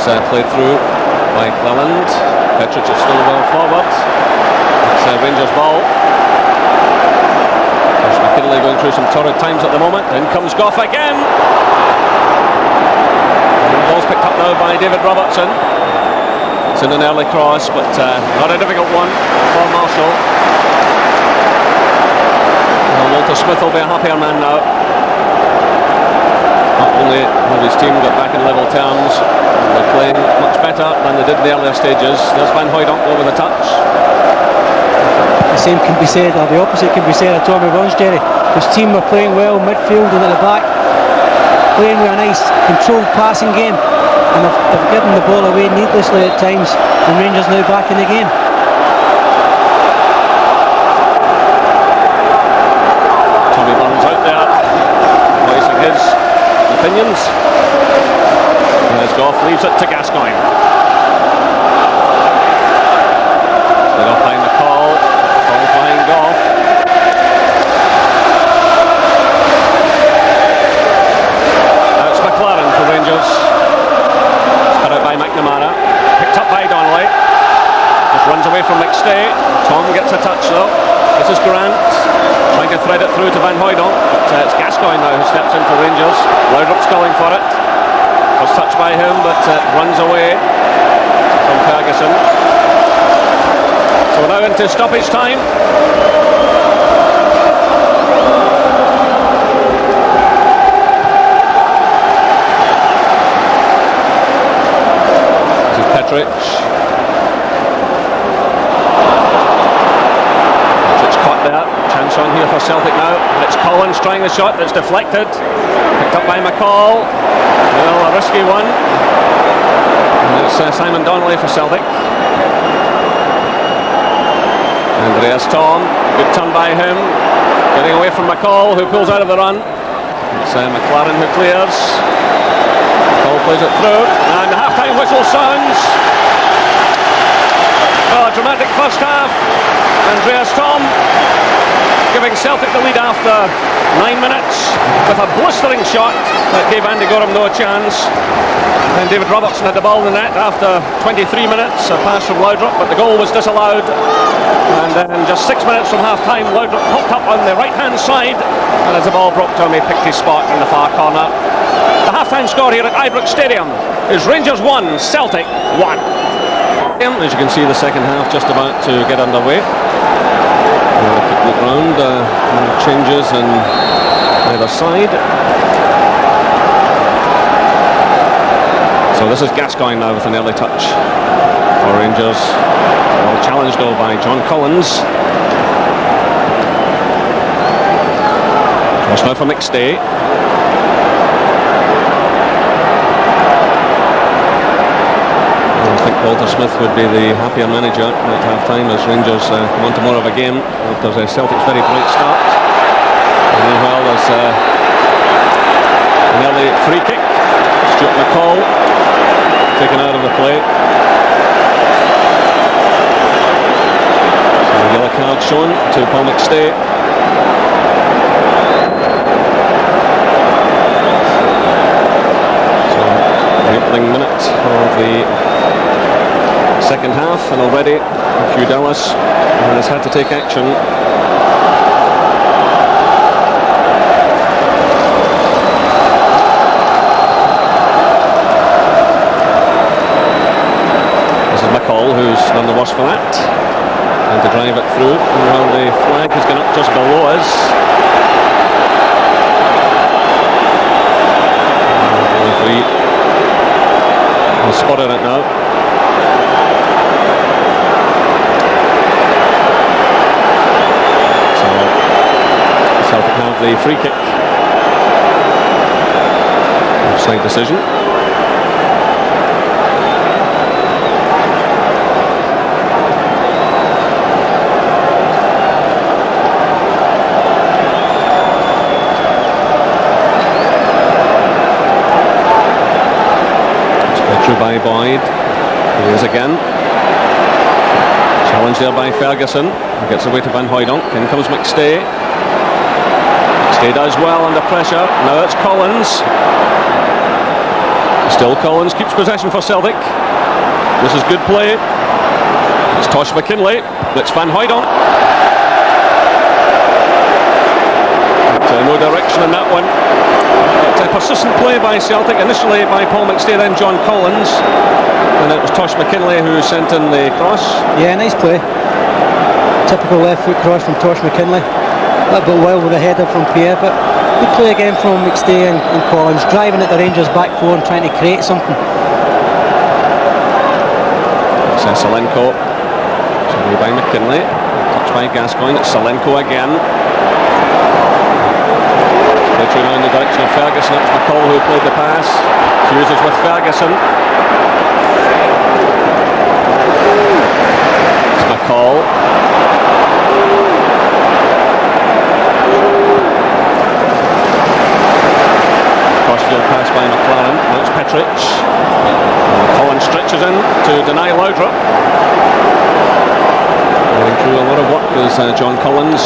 It's played through by Cleland. Petric is still well forward. It's Rangers' ball. There's McKinley going through some torrid times at the moment. In comes Gough again. Ball's picked up now by David Robertson. It's in an early cross, but not a difficult one for Marshall. Well, Walter Smith will be a happier man now. Not only have his team got back in level terms, they're playing much better than they did in the earlier stages. There's Van Hooijdonk over the touch. The same can be said, or the opposite can be said of Tommy Burns, Jerry. His team were playing well, midfield and at the back, playing with a nice controlled passing game, and they've given the ball away needlessly at times, and Rangers now back in the game. Tommy Burns out there voicing his opinions as Gough leaves it to Gascoigne. They're off behind the call behind Gough. McLaren for Rangers. Cut out by McNamara. Picked up by Donnelly. Just runs away from McStay. Tom gets a touch though. This is Grant trying to thread it through to Van Hooijdonk, but it's Gascoigne now who steps in for Rangers. Laudrup's calling for it. Was touched by him, but runs away from Ferguson. So we're now into stoppage time. This is Petric. Caught there. Chance on here for Celtic now. It's Collins trying the shot. It's deflected. Picked up by McCall. Well, a risky one. And it's Simon Donnelly for Celtic. Andreas Tom. Good turn by him. Getting away from McCall, who pulls out of the run. It's McLaren who clears. McCall plays it through. And the half-time whistle sounds. Oh, dramatic first half. Andreas Tom giving Celtic the lead after 9 minutes with a blistering shot that gave Andy Gorham no chance. And David Robertson had the ball in the net after 23 minutes, a pass from Laudrup, but the goal was disallowed. And then just 6 minutes from half-time, Laudrup popped up on the right-hand side, and as the ball broke to him, he picked his spot in the far corner. The half-time score here at Ibrox Stadium is Rangers 1, Celtic 1. As you can see, the second half just about to get underway. A quick look round, changes on either side. So this is Gascoigne now with an early touch for Rangers. Well challenged though by John Collins. Cross now for McStay. I think Walter Smith would be the happier manager at half-time as Rangers come on to more of a game after Celtic's very bright start. And meanwhile there's an early free kick. Stuart McCall taken out of the play. So a yellow card shown to Paul McStay. So the opening minute of the second half, and already Hugh Dallas has had to take action. This is McCall who's done the worst for that, and to drive it through. Well, the flag has gone up just below us. The referee has spotted it now. Celtic have the free kick. Offside decision. It's played through by Boyd. Here he is again. Challenge there by Ferguson. He gets away to Van Hooijdonk. In comes McStay. He does well under pressure. Now it's Collins. Still Collins keeps possession for Celtic. This is good play. It's Tosh McKinlay. That's Van Hooijdonk. No direction in that one. It's a persistent play by Celtic. Initially by Paul McStay, then John Collins. And it was Tosh McKinlay who sent in the cross. Yeah, nice play. Typical left foot cross from Tosh McKinlay. A bit wild with a header from Pierre, but good play again from McStay and Collins, driving at the Rangers back four and trying to create something. Salenko, sorry by McKinlay, touched by Gascoigne. It's Salenko again. Played through now in the direction of Ferguson. It's McCall who played the pass. Hughes is with Ferguson. It's McCall. Crossfield pass by McLaren. Now it's Petric. Collins stretches in to deny Laudrup. Going through a lot of work is John Collins.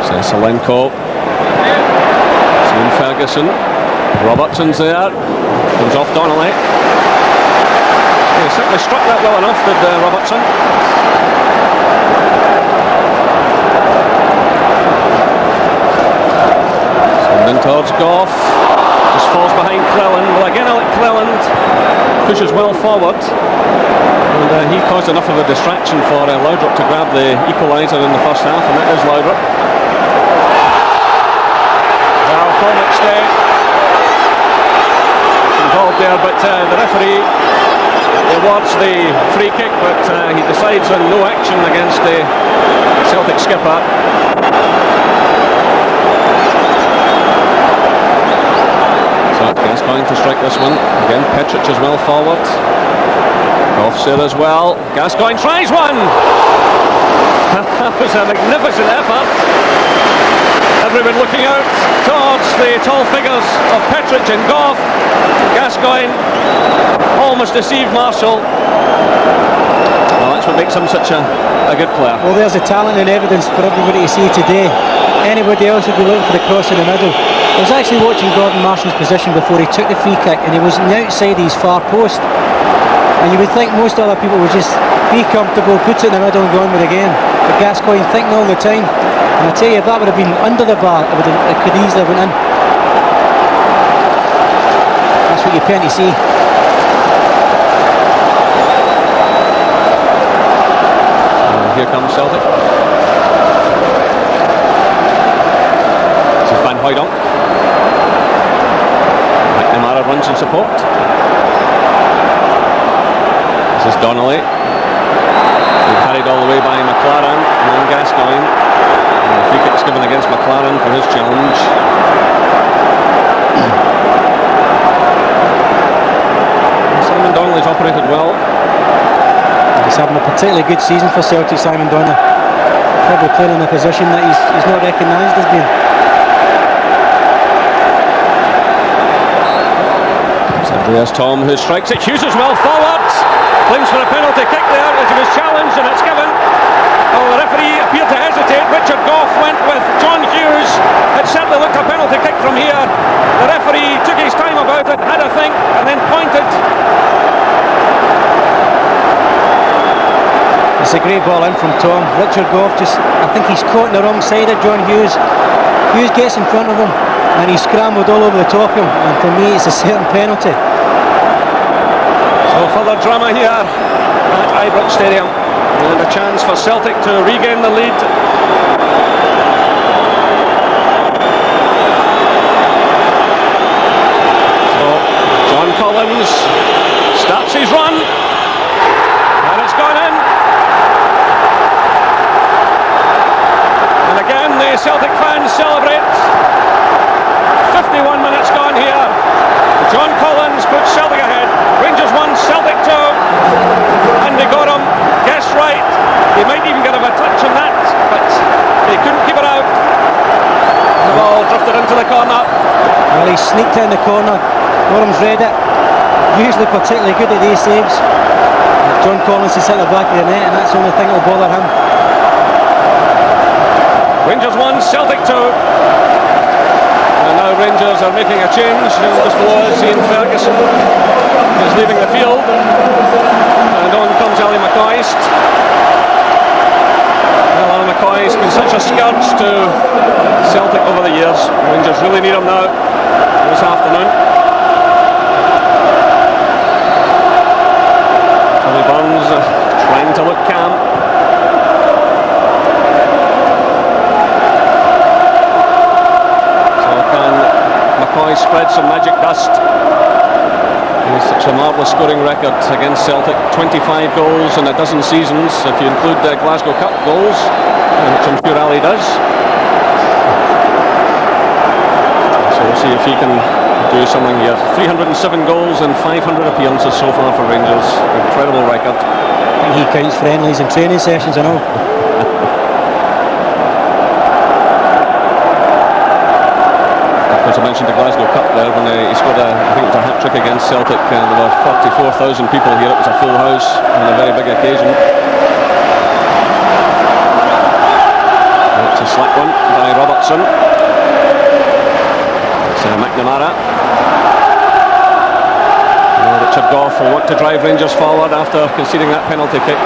So Salenko. Soon Ferguson. Robertson's there. Comes off Donnelly. He certainly struck that well enough, did Robertson. So in towards Goff. Just falls behind Krell. pushes well forward, and he caused enough of a distraction for Laudrup to grab the equaliser in the first half, and that is Laudrup. Well, Paul McStay involved there, but the referee awards the free kick, but he decides on no action against the Celtic skipper. So Gascoigne to strike this one. Again, Petric is well forward. Goff's there as well. Gascoigne tries one! That was a magnificent effort. Everyone looking out towards the tall figures of Petric and Goff. Gascoigne almost deceived Marshall. Well, that's what makes him such a good player. Well, there's the talent and evidence for everybody to see today. Anybody else would be looking for the cross in the middle. I was actually watching Gordon Marshall's position before he took the free kick, and he was on the outside of his far post. And you would think most other people would just be comfortable, put it in the middle and go on with the game. But Gascoigne thinking all the time. And I tell you, if that would have been under the bar, it could easily have went in. That's what you tend to see. Here comes Celtic. This is Van Hooydonk. McNamara runs in support. This is Donnelly. Carried all the way by McLaren and then Gascoigne. And the free kick's given against McLaren for his challenge. Simon Donnelly's operated well. He's having a particularly good season for Celtic, Simon Donnelly. Probably playing in a position that he's not recognised as being. So there's Tom who strikes it. Hughes is well forward. Claims for a penalty kick there as he was challenged, and it's given. Oh, the referee appeared to hesitate. Richard Goff went with John Hughes. It certainly looked a penalty kick from here. The referee took his time about it, had a think, and then pointed. It's a great ball in from Tom. Richard Goff I think he's caught on the wrong side of John Hughes. Hughes gets in front of him and he's scrambled all over the top of him, and to me it's a certain penalty. So further drama here at Ibrox Stadium, and a chance for Celtic to regain the lead. So John Collins starts his run, and it's gone in. And again the Celtic fans celebrate. 51 minutes gone here. John Collins puts Celtic ahead. Rangers 1, Celtic 2. And they got him. Guess right. They might even get a touch on that, but they couldn't keep it out. The ball drifted into the corner. Well, he sneaked in the corner. Gorham's read it. Usually particularly good at these saves. John Collins is at the back of the net, and that's the only thing that will bother him. Rangers 1, Celtic 2. And now Rangers are making a change. Just below us, Ian Ferguson is leaving the field. And on comes Ali McCoist. Well, Ali McCoist's been such a scourge to Celtic over the years. Rangers really need him now this afternoon. Tony Burns trying to look calm. McCoy spread some magic dust. He has such a marvellous scoring record against Celtic. 25 goals in a dozen seasons, if you include the Glasgow Cup goals, which I'm sure Ali does. So we'll see if he can do something here. 307 goals and 500 appearances so far for Rangers. Incredible record. I think he counts friendlies and training sessions and all. As I mentioned the Glasgow Cup there, when he scored I think it was a hat-trick against Celtic, and there were 44,000 people here. It was a full house on a very big occasion. It's a slack one by Robertson. It's McNamara. Richard Goff will want to drive Rangers forward after conceding that penalty kick.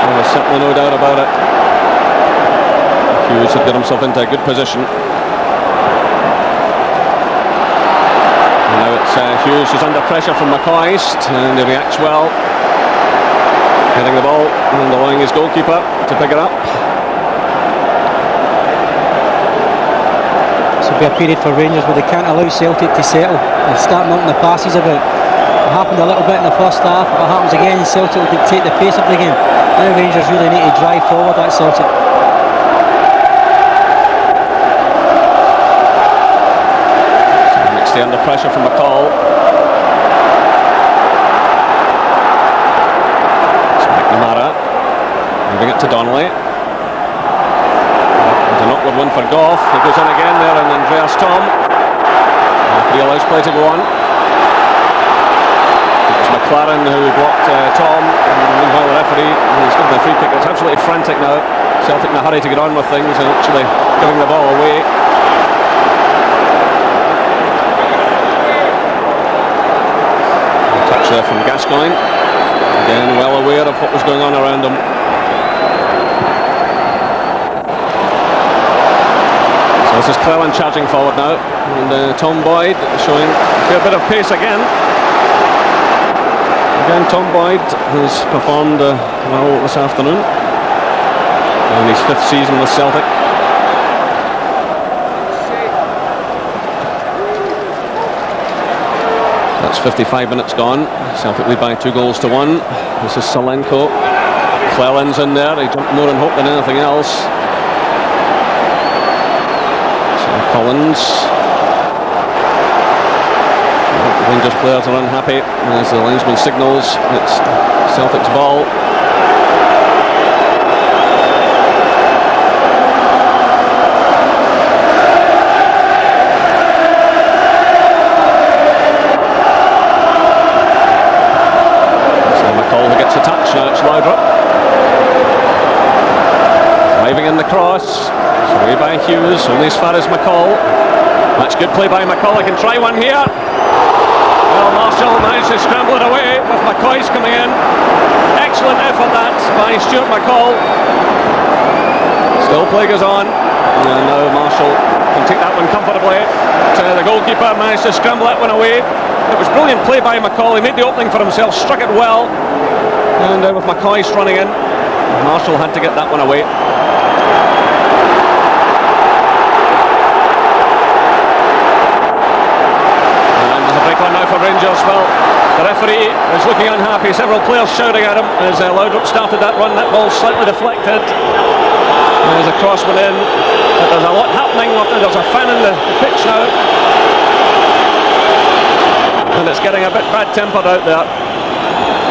Well, there's certainly no doubt about it. Hughes had got himself into a good position. Hughes she's under pressure from McCoist, and he reacts well, getting the ball and allowing his goalkeeper to pick it up. This will be a period for Rangers where they can't allow Celtic to settle and start knocking the passes about. It happened a little bit in the first half. If it happens again, Celtic will dictate the pace of the game. Now Rangers really need to drive forward at Celtic. So under pressure from McCall. McNamara moving it to Donnelly. There's an awkward one for Goff. He goes in again there, and Andreas Tom. He allows play to go on. It was McLaren who blocked Tom, and meanwhile the referee is given a free kick. It's absolutely frantic now. Celtic in a hurry to get on with things and actually giving the ball away. Touch there from Gascoigne. Again, well aware of what was going on around him. So this is Cleland charging forward now, and Tom Boyd showing a fair bit of pace again. Again, Tom Boyd has performed well this afternoon in his 5th season with Celtic. That's 55 minutes gone. Celtic lead by 2-1. This is Salenko. Cleland's in there. He jumped more in hope than anything else. So Collins. The Rangers players are unhappy as the linesman signals it's Celtic's ball. A touch, now it's Laudrup driving in the cross. It's away by Hughes, only as far as McCall. That's good play by McCall. I can try one here. Well, Marshall managed to scramble it away with McCoist coming in. Excellent effort that by Stuart McCall. Still play goes on, and now Marshall can take that one comfortably. The goalkeeper managed to scramble that one away. It was brilliant play by McCall. He made the opening for himself, struck it well. And with McCoist running in, Marshall had to get that one away. And there's a break on now for Rangers. Well, the referee is looking unhappy. Several players shouting at him as Laudrup started that run. That ball slightly deflected. There's a cross went in. But there's a lot happening. There's a fan in the pitch now. And it's getting a bit bad-tempered out there.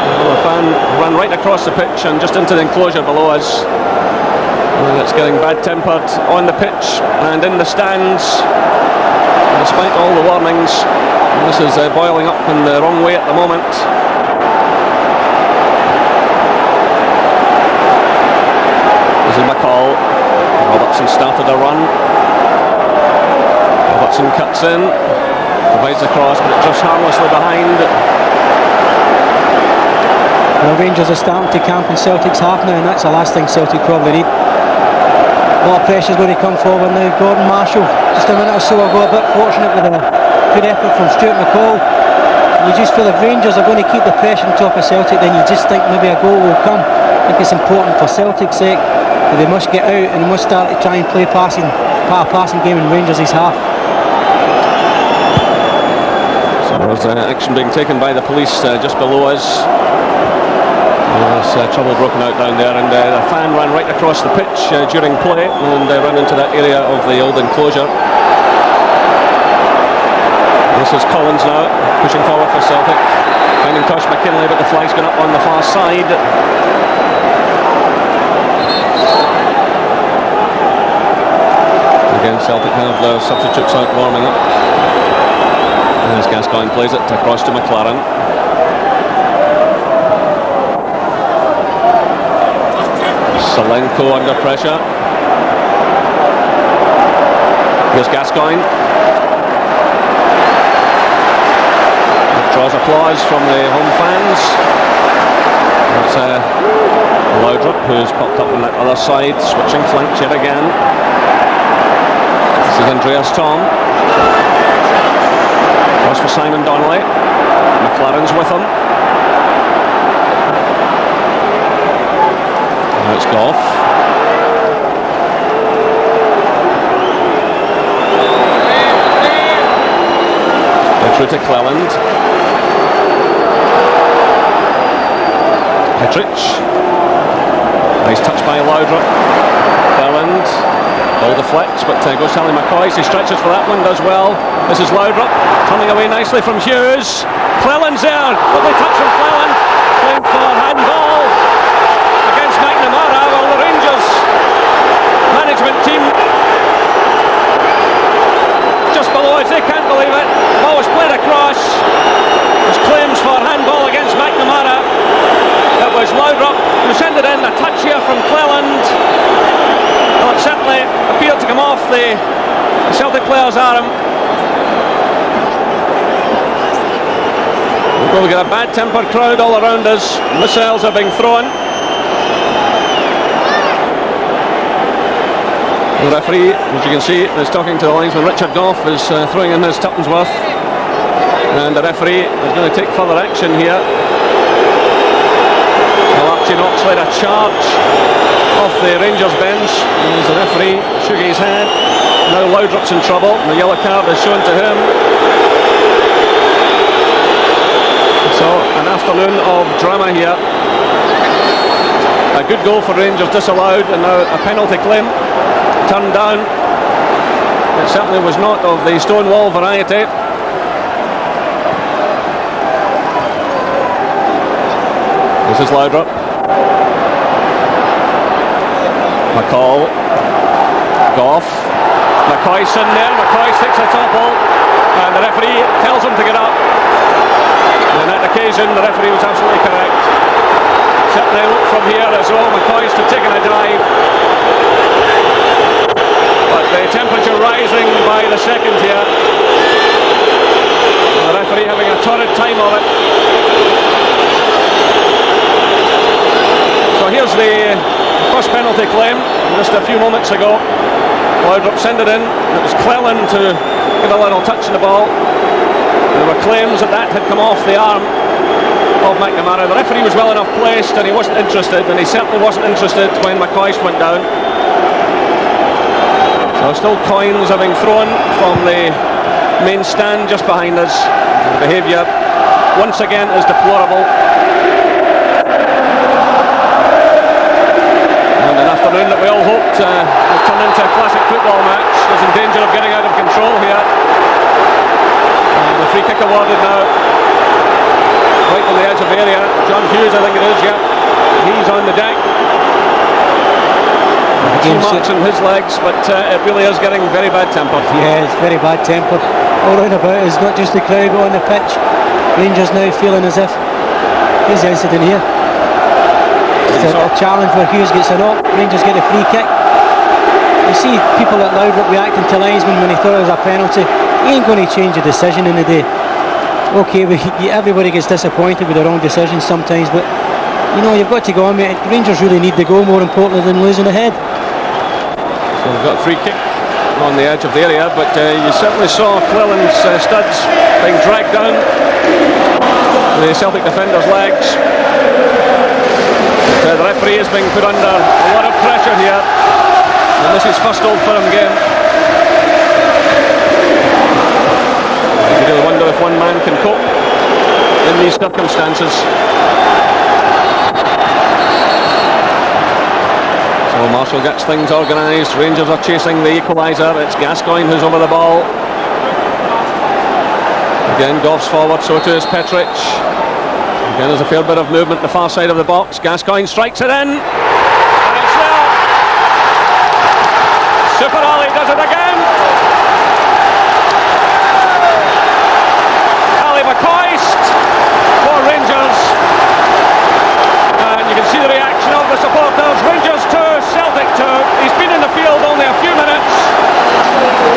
Well, the fan ran right across the pitch and just into the enclosure below us. And it's getting bad-tempered on the pitch and in the stands. And despite all the warnings, this is boiling up in the wrong way at the moment. This is McCall. Robertson started a run. Robertson cuts in, provides a cross, but it drifts harmlessly behind. Well, Rangers are starting to camp in Celtic's half now, and that's the last thing Celtic probably need. A lot of pressure is going to come forward now. Gordon Marshall, just a minute or so ago, a bit fortunate with a good effort from Stuart McCall. You just feel if Rangers are going to keep the pressure on top of Celtic, then you just think maybe a goal will come. I think it's important for Celtic's sake that they must get out and they must start to try and play part of passing game in Rangers' half. So there's action being taken by the police just below us. There's trouble broken out down there, and the fan ran right across the pitch during play and ran into that area of the old enclosure. This is Collins now, pushing forward for Celtic, finding Tosh McKinlay, but the flag's gone up on the far side. Again, Celtic have their substitutes out warming up. As Gascoigne plays it across to McLaren. Salenko under pressure. Here's Gascoigne. Draws applause from the home fans. It's Laudrup who's popped up on that other side, switching flanks yet again. This is Andreas Tom. pass for Simon Donnelly. McLaren's with him. Now it's Goff. Through to Cleland. Petric. Nice touch by Laudrup. Cleland. Ball deflects, but goes Sally McCoy. He stretches for that one, does well. This is Laudrup. Coming away nicely from Hughes. Cleland's there. Lovely touch from Cleland. Playing for handball against McNamara. Well, the Rangers management team just below us, they can't believe it. Ball was played across. There's claims for handball against McNamara. It was Laudrup who sent it in. A touch here from Cleland. Well, it certainly appeared to come off the Celtic player's arm. We've probably got a bad-tempered crowd all around us. Missiles are being thrown. The referee, as you can see, is talking to the linesman. Richard Goff is throwing in his tuppence worth, and the referee is going to take further action here. Well, Archie Knox led a charge off the Rangers bench, and as the referee shook his head, now Laudrup's in trouble, and the yellow card is shown to him. So, an afternoon of drama here. A good goal for Rangers disallowed, and now a penalty claim turned down. It certainly was not of the Stonewall variety. This is Laudrup. McCall. Goff. McCoy's in there. McCoy takes a topple, and the referee tells him to get up. And on that occasion, the referee was absolutely correct. Certainly looked from here as well. McCoy's to taking a dive. The temperature rising by the second here. The referee having a torrid time of it. So here's the first penalty claim just a few moments ago. Laudrup sent it in. It was Cleland to give a little touch on the ball. There were claims that had come off the arm of McNamara. The referee was well enough placed and he wasn't interested, and he certainly wasn't interested when McCoist went down. So still coins are being thrown from the main stand just behind us. The behaviour once again is deplorable. And an afternoon that we all hoped would turn into a classic football match is in danger of getting out of control here. And the free kick awarded now, right on the edge of the area. John Hughes, I think it is, yeah. He's on the deck. Two marks in his legs, but it really is getting very bad tempered. Yeah, it's very bad tempered. All round about is not just the crowd on the pitch. Rangers now feeling as if there's an incident here. It's a challenge where Hughes gets a knock, Rangers get a free kick. You see people at Laudrup reacting to linesman when he thought it was a penalty. He ain't going to change a decision in the day. Okay, everybody gets disappointed with the wrong decisions sometimes, but you know, you've got to go on with it. Rangers really need the goal more importantly than losing a head. So we've got a free kick on the edge of the area, but you certainly saw Cleland's studs being dragged down the Celtic defender's legs. But, the referee is being put under a lot of pressure here, and this is first Old Firm game. You really wonder if one man can cope in these circumstances. So Marshall gets things organised. Rangers are chasing the equaliser. It's Gascoigne who's over the ball. Again, Goff's forward, so too is Petric. Again, there's a fair bit of movement the far side of the box. Gascoigne strikes it in. And it's there. Super Ali does it again. Ali McCoist for Rangers. And you can see the reaction of the supporters. Rangers 2, Celtic 2. He's been in the field only a few minutes.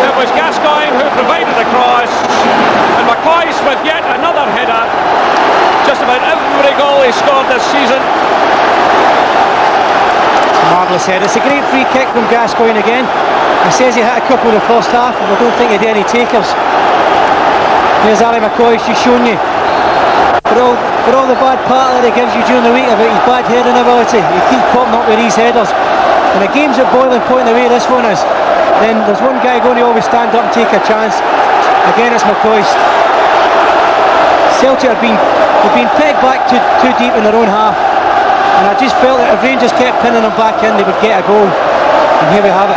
It was Gascoigne who provided the cross, and McCoist with yet another header. Just about every goal he scored this season. Marvellous header. It's a great free kick from Gascoigne again. He says he had a couple in the first half, and I don't think he had any takers. Here's Ali McCoy's just shown you. For all the bad part that he gives you during the week about his bad heading ability, he keeps popping up with these headers. When the game's at boiling point the way this one is, then there's one guy going to always stand up and take a chance. Again, it's McCoy. Celtic have been pegged back too deep in their own half, and I just felt that if Rangers kept pinning them back in, they would get a goal. And here we have it.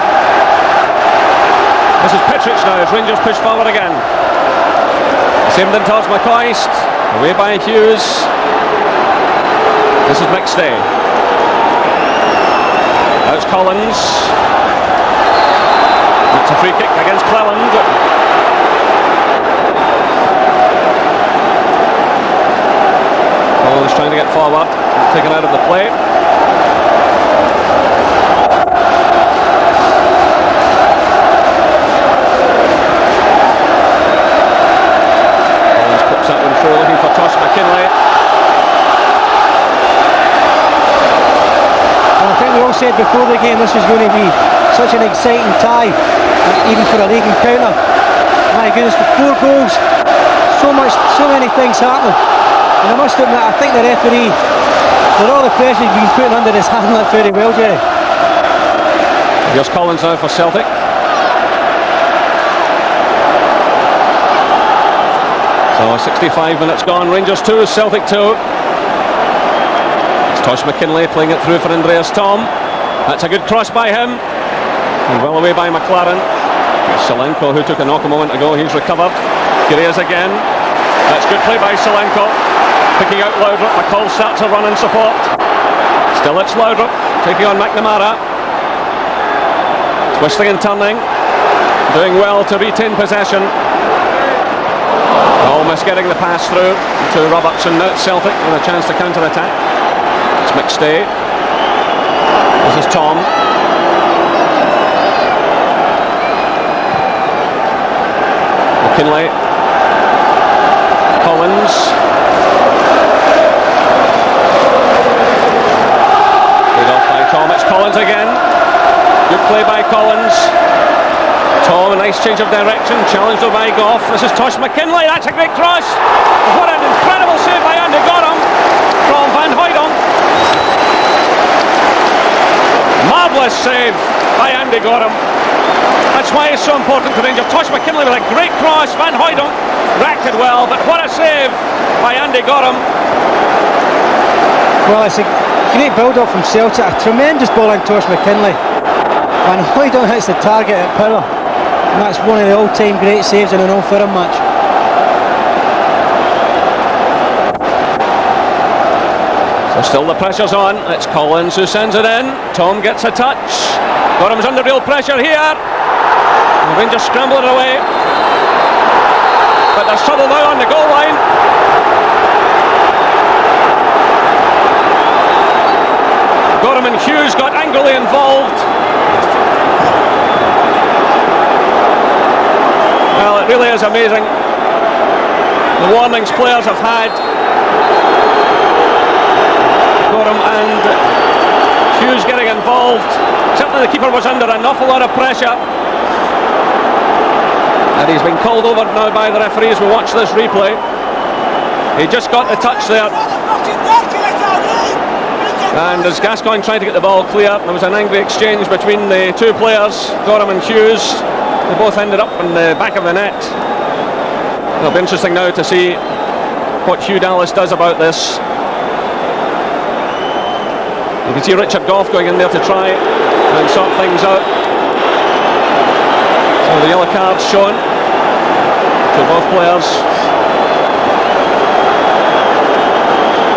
This is Petric now as Rangers push forward again. Same then towards McCoist. Away by Hughes. This is McStay. That's Collins. It's a free kick against Cleland. Collins trying to get forward, taken out of the play. Collins puts that one through, looking for Tosh McKinlay. And I think we all said before the game this was going to be such an exciting tie, even for a league encounter. My goodness, with 4 goals, so many things happening. And I must admit, I think the referee, with all the pressure he's been putting under his hand, that very well, Jerry. Here's Collins now for Celtic. So 65 minutes gone, Rangers 2, Celtic 2. It's Tosh McKinlay playing it through for Andreas Tom. That's a good cross by him. And well away by McLaren. Solenko, who took a knock a moment ago, he's recovered. Here he is again. That's good play by Solenko. Picking out Laudrup. McCall starts a run in support. Still it's Laudrup taking on McNamara. Twisting and turning. Doing well to retain possession. Almost getting the pass through to Robertson. Now it's Celtic with a chance to counter-attack. It's McStay. This is Tom. McKinlay. Collins. Played off by Tom. It's Collins again. Good play by Collins. Tom, a nice change of direction. Challenged by Goff. This is Tosh McKinlay. That's a great cross. What an incredible save by Andy Gorham from Van Hooydonk. Marvellous save by Andy Gorham. That's why it's so important to Rangers. Tosh McKinlay with a great cross. Van Hooydonk reacted well, but what a save by Andy Gorham. Well, it's a great build-up from Celtic. A tremendous ball on Tosh McKinlay. Van Hooydonk hits the target at power. And that's one of the all-time great saves in an Old Firm match. So still the pressure's on. It's Collins who sends it in. Tom gets a touch. Gorham's under real pressure here. The Rangers scrambling away. But there's trouble now on the goal line. Gorham and Hughes got angrily involved. Well, it really is amazing the warnings players have had. Gorham and Hughes getting involved. Certainly the keeper was under an awful lot of pressure. And he's been called over now by the referees. We'll watch this replay. He just got the touch there. And as Gascoigne tried to get the ball clear, there was an angry exchange between the two players, Gorham and Hughes. They both ended up in the back of the net. It'll be interesting now to see what Hugh Dallas does about this. You can see Richard Goff going in there to try and sort things out. So the yellow card shown to both players.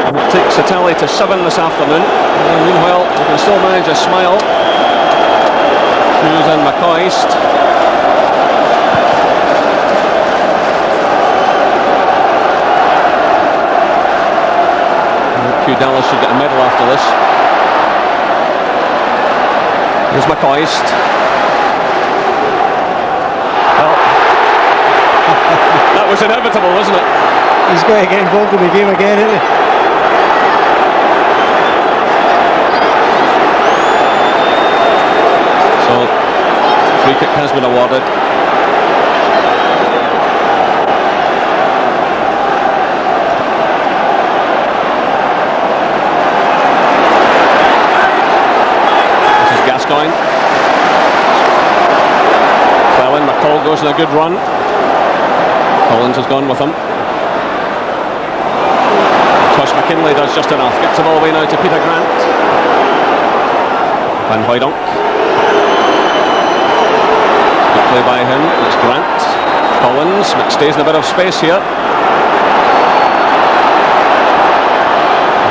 And it takes the tally to 7 this afternoon. And meanwhile, we can still manage a smile. Hughes and McCoist. Hugh Dallas should get a medal after this. Here's McCoist. Well, that was inevitable, wasn't it? He's got to get involved in the game again, isn't he? So, free kick has been awarded. goes on a good run. Collins has gone with him. Tosh McKinlay does just enough. Gets the ball away now to Peter Grant. Van Hooijdonk. Good play by him. It's Grant. Collins stays in a bit of space here.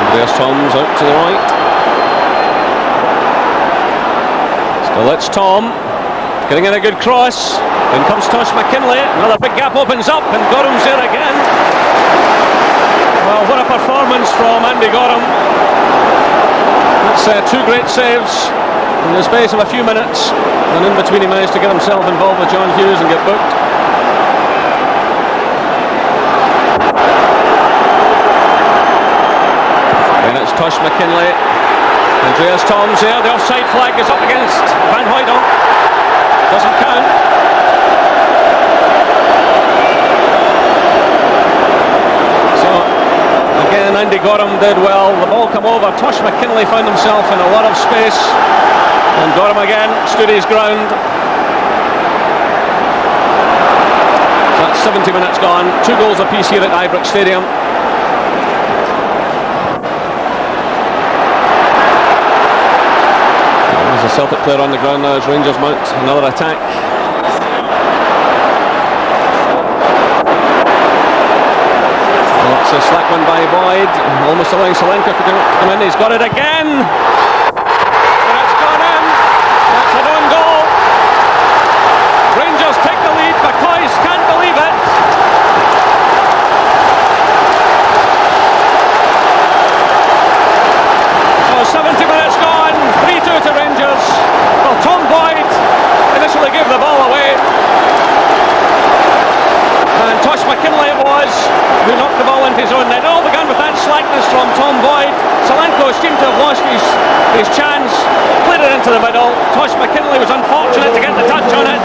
Andreas Tom's out to the right. Still it's Tom. Getting in a good cross. In comes Tosh McKinlay. Another big gap opens up and Gorham's there again. Well, what a performance from Andy Gorham. That's two great saves in the space of a few minutes, and in between he managed to get himself involved with John Hughes and get booked. Then it's Tosh McKinlay. Andreas Tom's there. The offside flag is up against Van Hooijdonk. Doesn't count. So again, Andy Gorham did well. The ball came over. Tosh McKinlay found himself in a lot of space, and Gorham again stood his ground. So that's 70 minutes gone. 2 goals apiece here at Ibrox Stadium. There's a Celtic player on the ground now as Rangers mount another attack. Well, it's a slack one by Boyd, almost allowing Selenko to come in. He's got it again, and it's gone in. That's an own goal. Rangers take the lead. McCoy can't believe it. Oh, 70 minutes gone. 3-2 to Rangers. Well, Tom Boyd initially gave the ball away, and Tosh McKinlay it was who knocked the ball into his own net. It all began with that slackness from Tom Boyd. Selenko seemed to have lost his chance, played it into the middle. Tosh McKinlay was unfortunate to get the touch on it.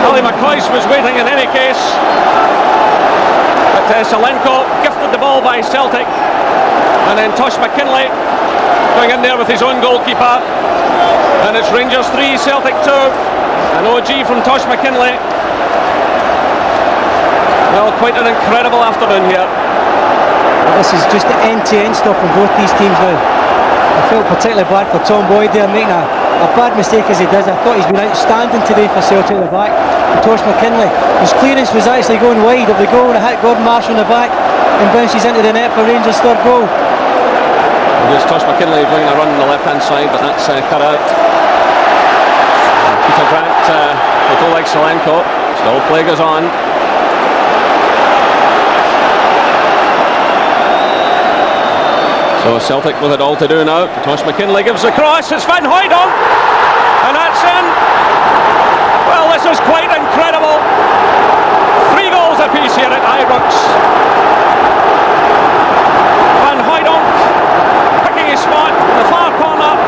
Ali McCoy was waiting in any case, but Selenko gifted the ball by Celtic, and then Tosh McKinlay going in there with his own goalkeeper, and it's Rangers 3, Celtic 2. An OG from Tosh McKinlay. Well, quite an incredible afternoon here. This is just the end-to-end stuff from both these teams now. I felt particularly bad for Tom Boyd there, making a bad mistake as he does. I thought he's been outstanding today for Celtic at the back. And Tosh McKinlay, his clearance was actually going wide of the goal, and it hit Gordon Marsh on the back and bounces into the net for Rangers' third goal. Here's Tosh McKinlay going a run on the left-hand side, but that's cut out. Peter Grant will go like Selenko. Still play goes on. So Celtic with it all to do now. Tosh McKinlay gives the cross. It's Van Hooijdonk, and that's in. Well, this is quite incredible. 3 goals apiece here at Ibrox. Van Hooijdonk picking his spot in the far corner.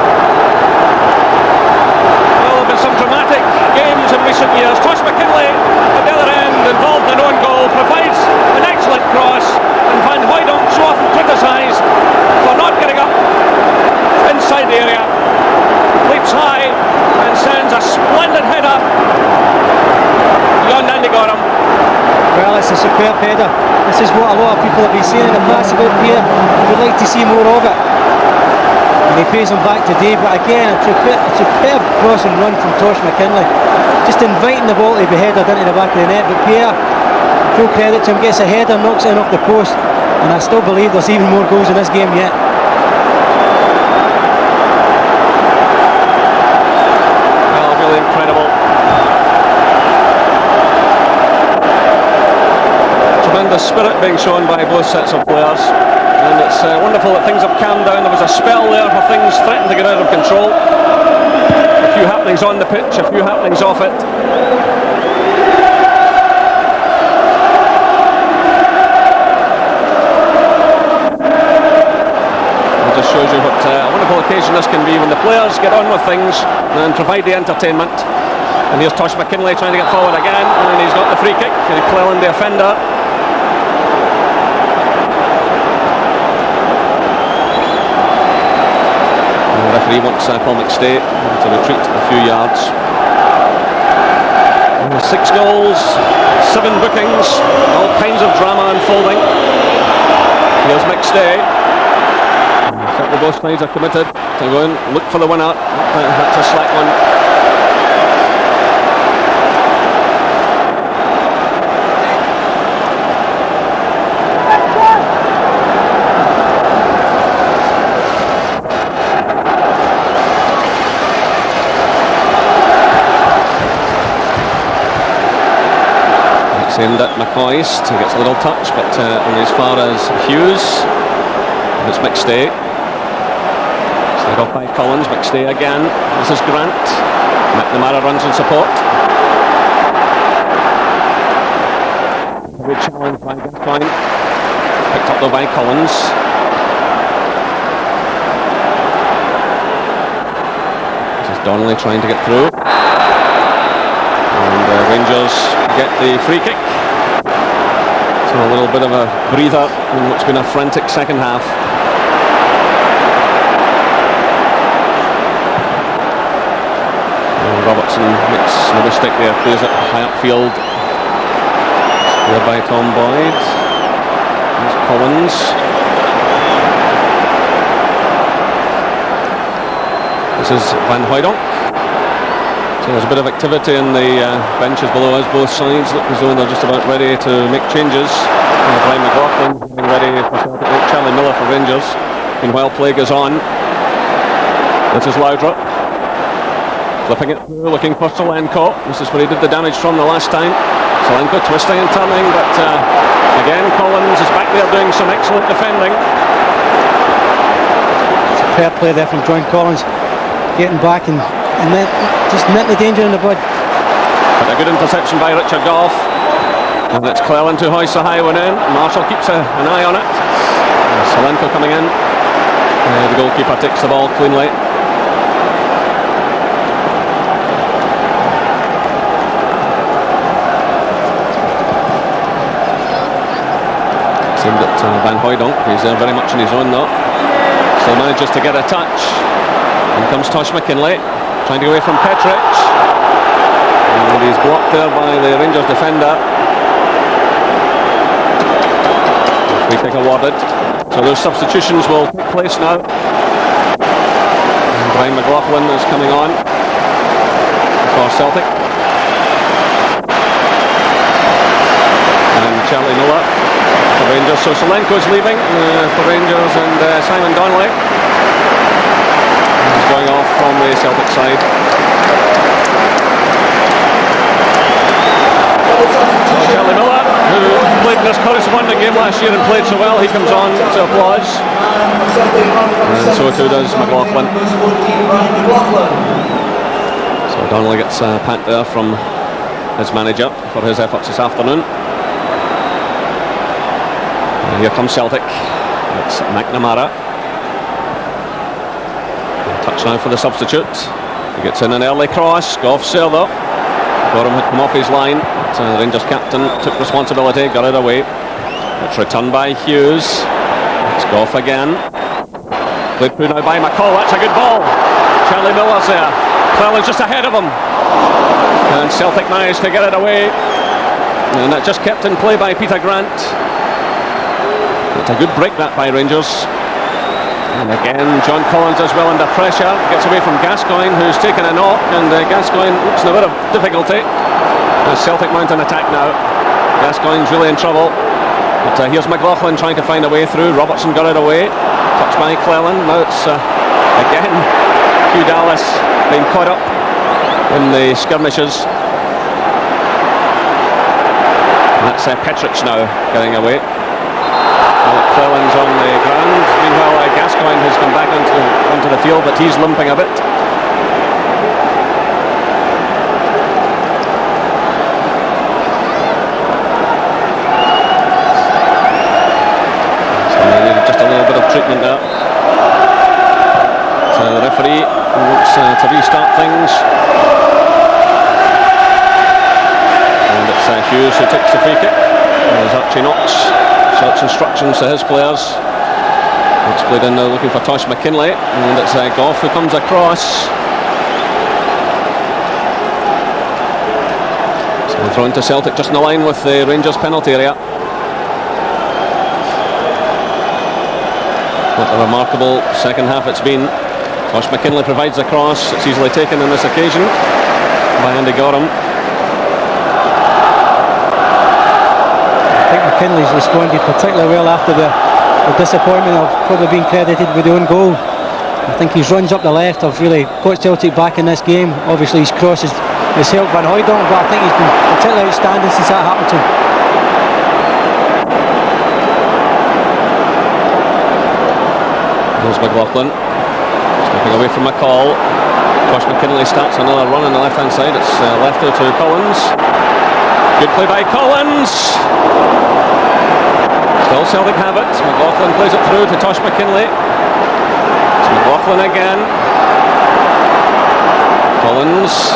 Well, there have been some dramatic games in recent years. Tosh McKinlay at the other end, involved in own goal, provides an excellent cross, and Van Hooijdonk, so often criticised for not getting up inside the area, leaps high and sends a splendid header beyond Andy Gorham. Well, it's a superb header. This is what a lot of people have been saying in the past about Pierre. We'd like to see more of it, and he pays him back today. But again, a superb cross and run from Tosh McKinlay, just inviting the ball to be headed into the back of the net. But Pierre, full credit to him, gets a header, knocks it in off the post, and I still believe there's even more goals in this game yet. Well, really incredible. Tremendous spirit being shown by both sets of players, and it's wonderful that things have calmed down. There was a spell there where things threatened to get out of control. A few happenings on the pitch, a few happenings off it. Shows you what a wonderful occasion this can be when the players get on with things and provide the entertainment. And here's Tosh McKinlay trying to get forward again, and he's got the free kick. Cleland, the offender. And the referee wants Paul McStay to retreat a few yards. And 6 goals, 7 bookings, all kinds of drama unfolding. Here's McStay. Certainly both sides are committed to go and look for the winner. That's a slack one. It's aimed at McCoist. He gets a little touch, but only as far as Hughes. And it's McStay. Slid off by Collins. McStay again. This is Grant. McNamara runs in support. A good challenge by Gascoigne. Picked up though by Collins. This is Donnelly trying to get through. And Rangers get the free kick. So a little bit of a breather in what's been a frantic second half. And Robertson makes no mistake there, plays it high upfield. There by Tom Boyd. There's Collins. This is Van Hooijdonk. So there's a bit of activity in the benches below us. Both sides look as though they're just about ready to make changes. Brian McLaughlin getting ready for Celtic. Charlie Miller for Rangers. Meanwhile, play goes on. This is Laudrup. Flipping it through, looking for Solenko. This is where he did the damage from the last time. Solenko twisting and turning, but again Collins is back there doing some excellent defending. Fair play there from John Collins, getting back and then just nip the danger in the bud. But a good interception by Richard Goff. And it's Cleland who hoists a high one in. Marshall keeps an eye on it. Solenko coming in. The goalkeeper takes the ball cleanly. Seemed at Van Hooijdonk. He's there very much on his own though. Still manages to get a touch. In comes Tosh McKinlay. Trying to get away from Petric. And he's blocked there by the Rangers defender. Free kick awarded. So those substitutions will take place now. And Brian McLaughlin is coming on for Celtic. And Charlie Miller for Rangers. So Solenko's leaving for Rangers and Simon Donnelly going off from the Celtic side. Charlie Miller, who played in this corresponding game last year and played so well, he comes on to applause. And so too does McLaughlin. So Donnelly gets a pat there from his manager for his efforts this afternoon. And here comes Celtic. It's McNamara. Touch now for the substitute. He gets in an early cross. Goff there though. Gorham had come off his line. So the Rangers captain took responsibility, got it away. It's returned by Hughes. It's Goff again. Played through now by McCall. That's a good ball. Charlie Miller's there. Cleland's just ahead of him. And Celtic managed to get it away. And that just kept in play by Peter Grant. It's a good break that by Rangers. And again, John Collins as well under pressure. Gets away from Gascoigne, who's taken a knock, and Gascoigne looks in a bit of difficulty. As Celtic mount an attack now. Gascoigne's really in trouble. But here's McLaughlin trying to find a way through. Robertson got it away. Touched by Cleland. Now it's again Hugh Dallas being caught up in the skirmishes. And that's Petric now getting away. Cleland's on the ground. Meanwhile, Gascoigne has come back onto the field, but he's limping a bit. So they needed just a little bit of treatment there. So the referee looks to restart things. And it's Hughes who takes the free kick. There's Archie Knox. Shouts instructions to his players. It's played in now looking for Tosh McKinlay, and it's Goff who comes across. So Thrown to Celtic just in the line with the Rangers penalty area. What a remarkable second half it's been. Tosh McKinley provides the cross. It's easily taken on this occasion by Andy Gorham. I think McKinley's responded particularly well after the disappointment of probably being credited with the own goal. I think his runs up the left have really put Celtic back in this game. Obviously his crosses has helped Van Hooijdonk, but I think he's been particularly outstanding since that happened to him. There's McLaughlin stepping away from McCall. Tosh McKinley starts another run on the left hand side. It's left out to Collins. Good play by Collins. Still Celtic have it. McLaughlin plays it through to Tosh McKinley. It's McLaughlin again. Collins.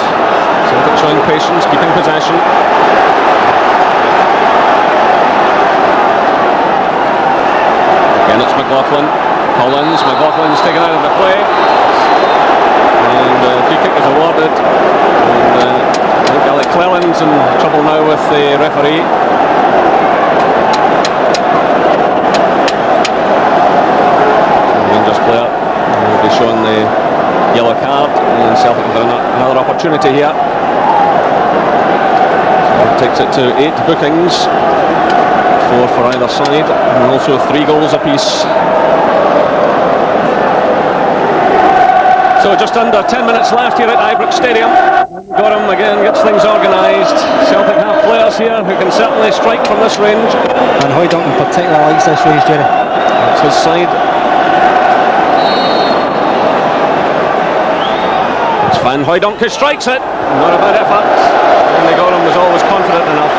Celtic showing patience, keeping possession. Again it's McLaughlin. Collins. McLaughlin's taken out of the play. And free kick is awarded. And I think Alec Cleland's in trouble now with the referee. Rangers player will be shown the yellow card, and Celtic have another opportunity here. Celtic takes it to 8 bookings, 4 for either side, and also 3 goals apiece. So just under 10 minutes left here at Ibrox Stadium. Gorham again gets things organised. Celtic have players here who can certainly strike from this range. And Hooijdonk in particular likes this range, Jerry. That's his side. It's Van Hooijdonk who strikes it. Not a bad effort. And Gorham was always confident enough.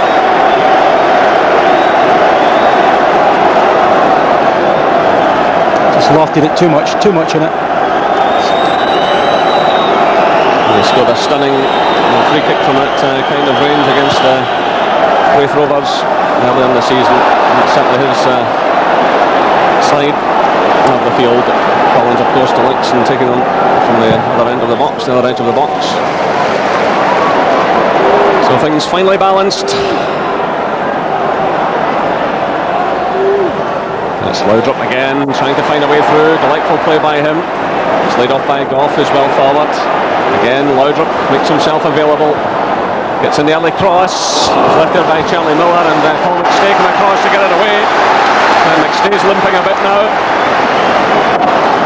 Just lofted it too much in it. He scored a stunning free kick from that kind of range against the Raith Rovers early in the season. And it's certainly his side of the field. Collins, of course, to links and taking them from the other end of the box, the other edge of the box. So things finally balanced. That's Laudrup again, trying to find a way through. Delightful play by him. It's laid off by Goff as well forward. Again, Laudrup makes himself available. Gets in the early cross. It's left there by Charlie Miller, and Paul McStay coming across to get it away. And McStay's limping a bit now.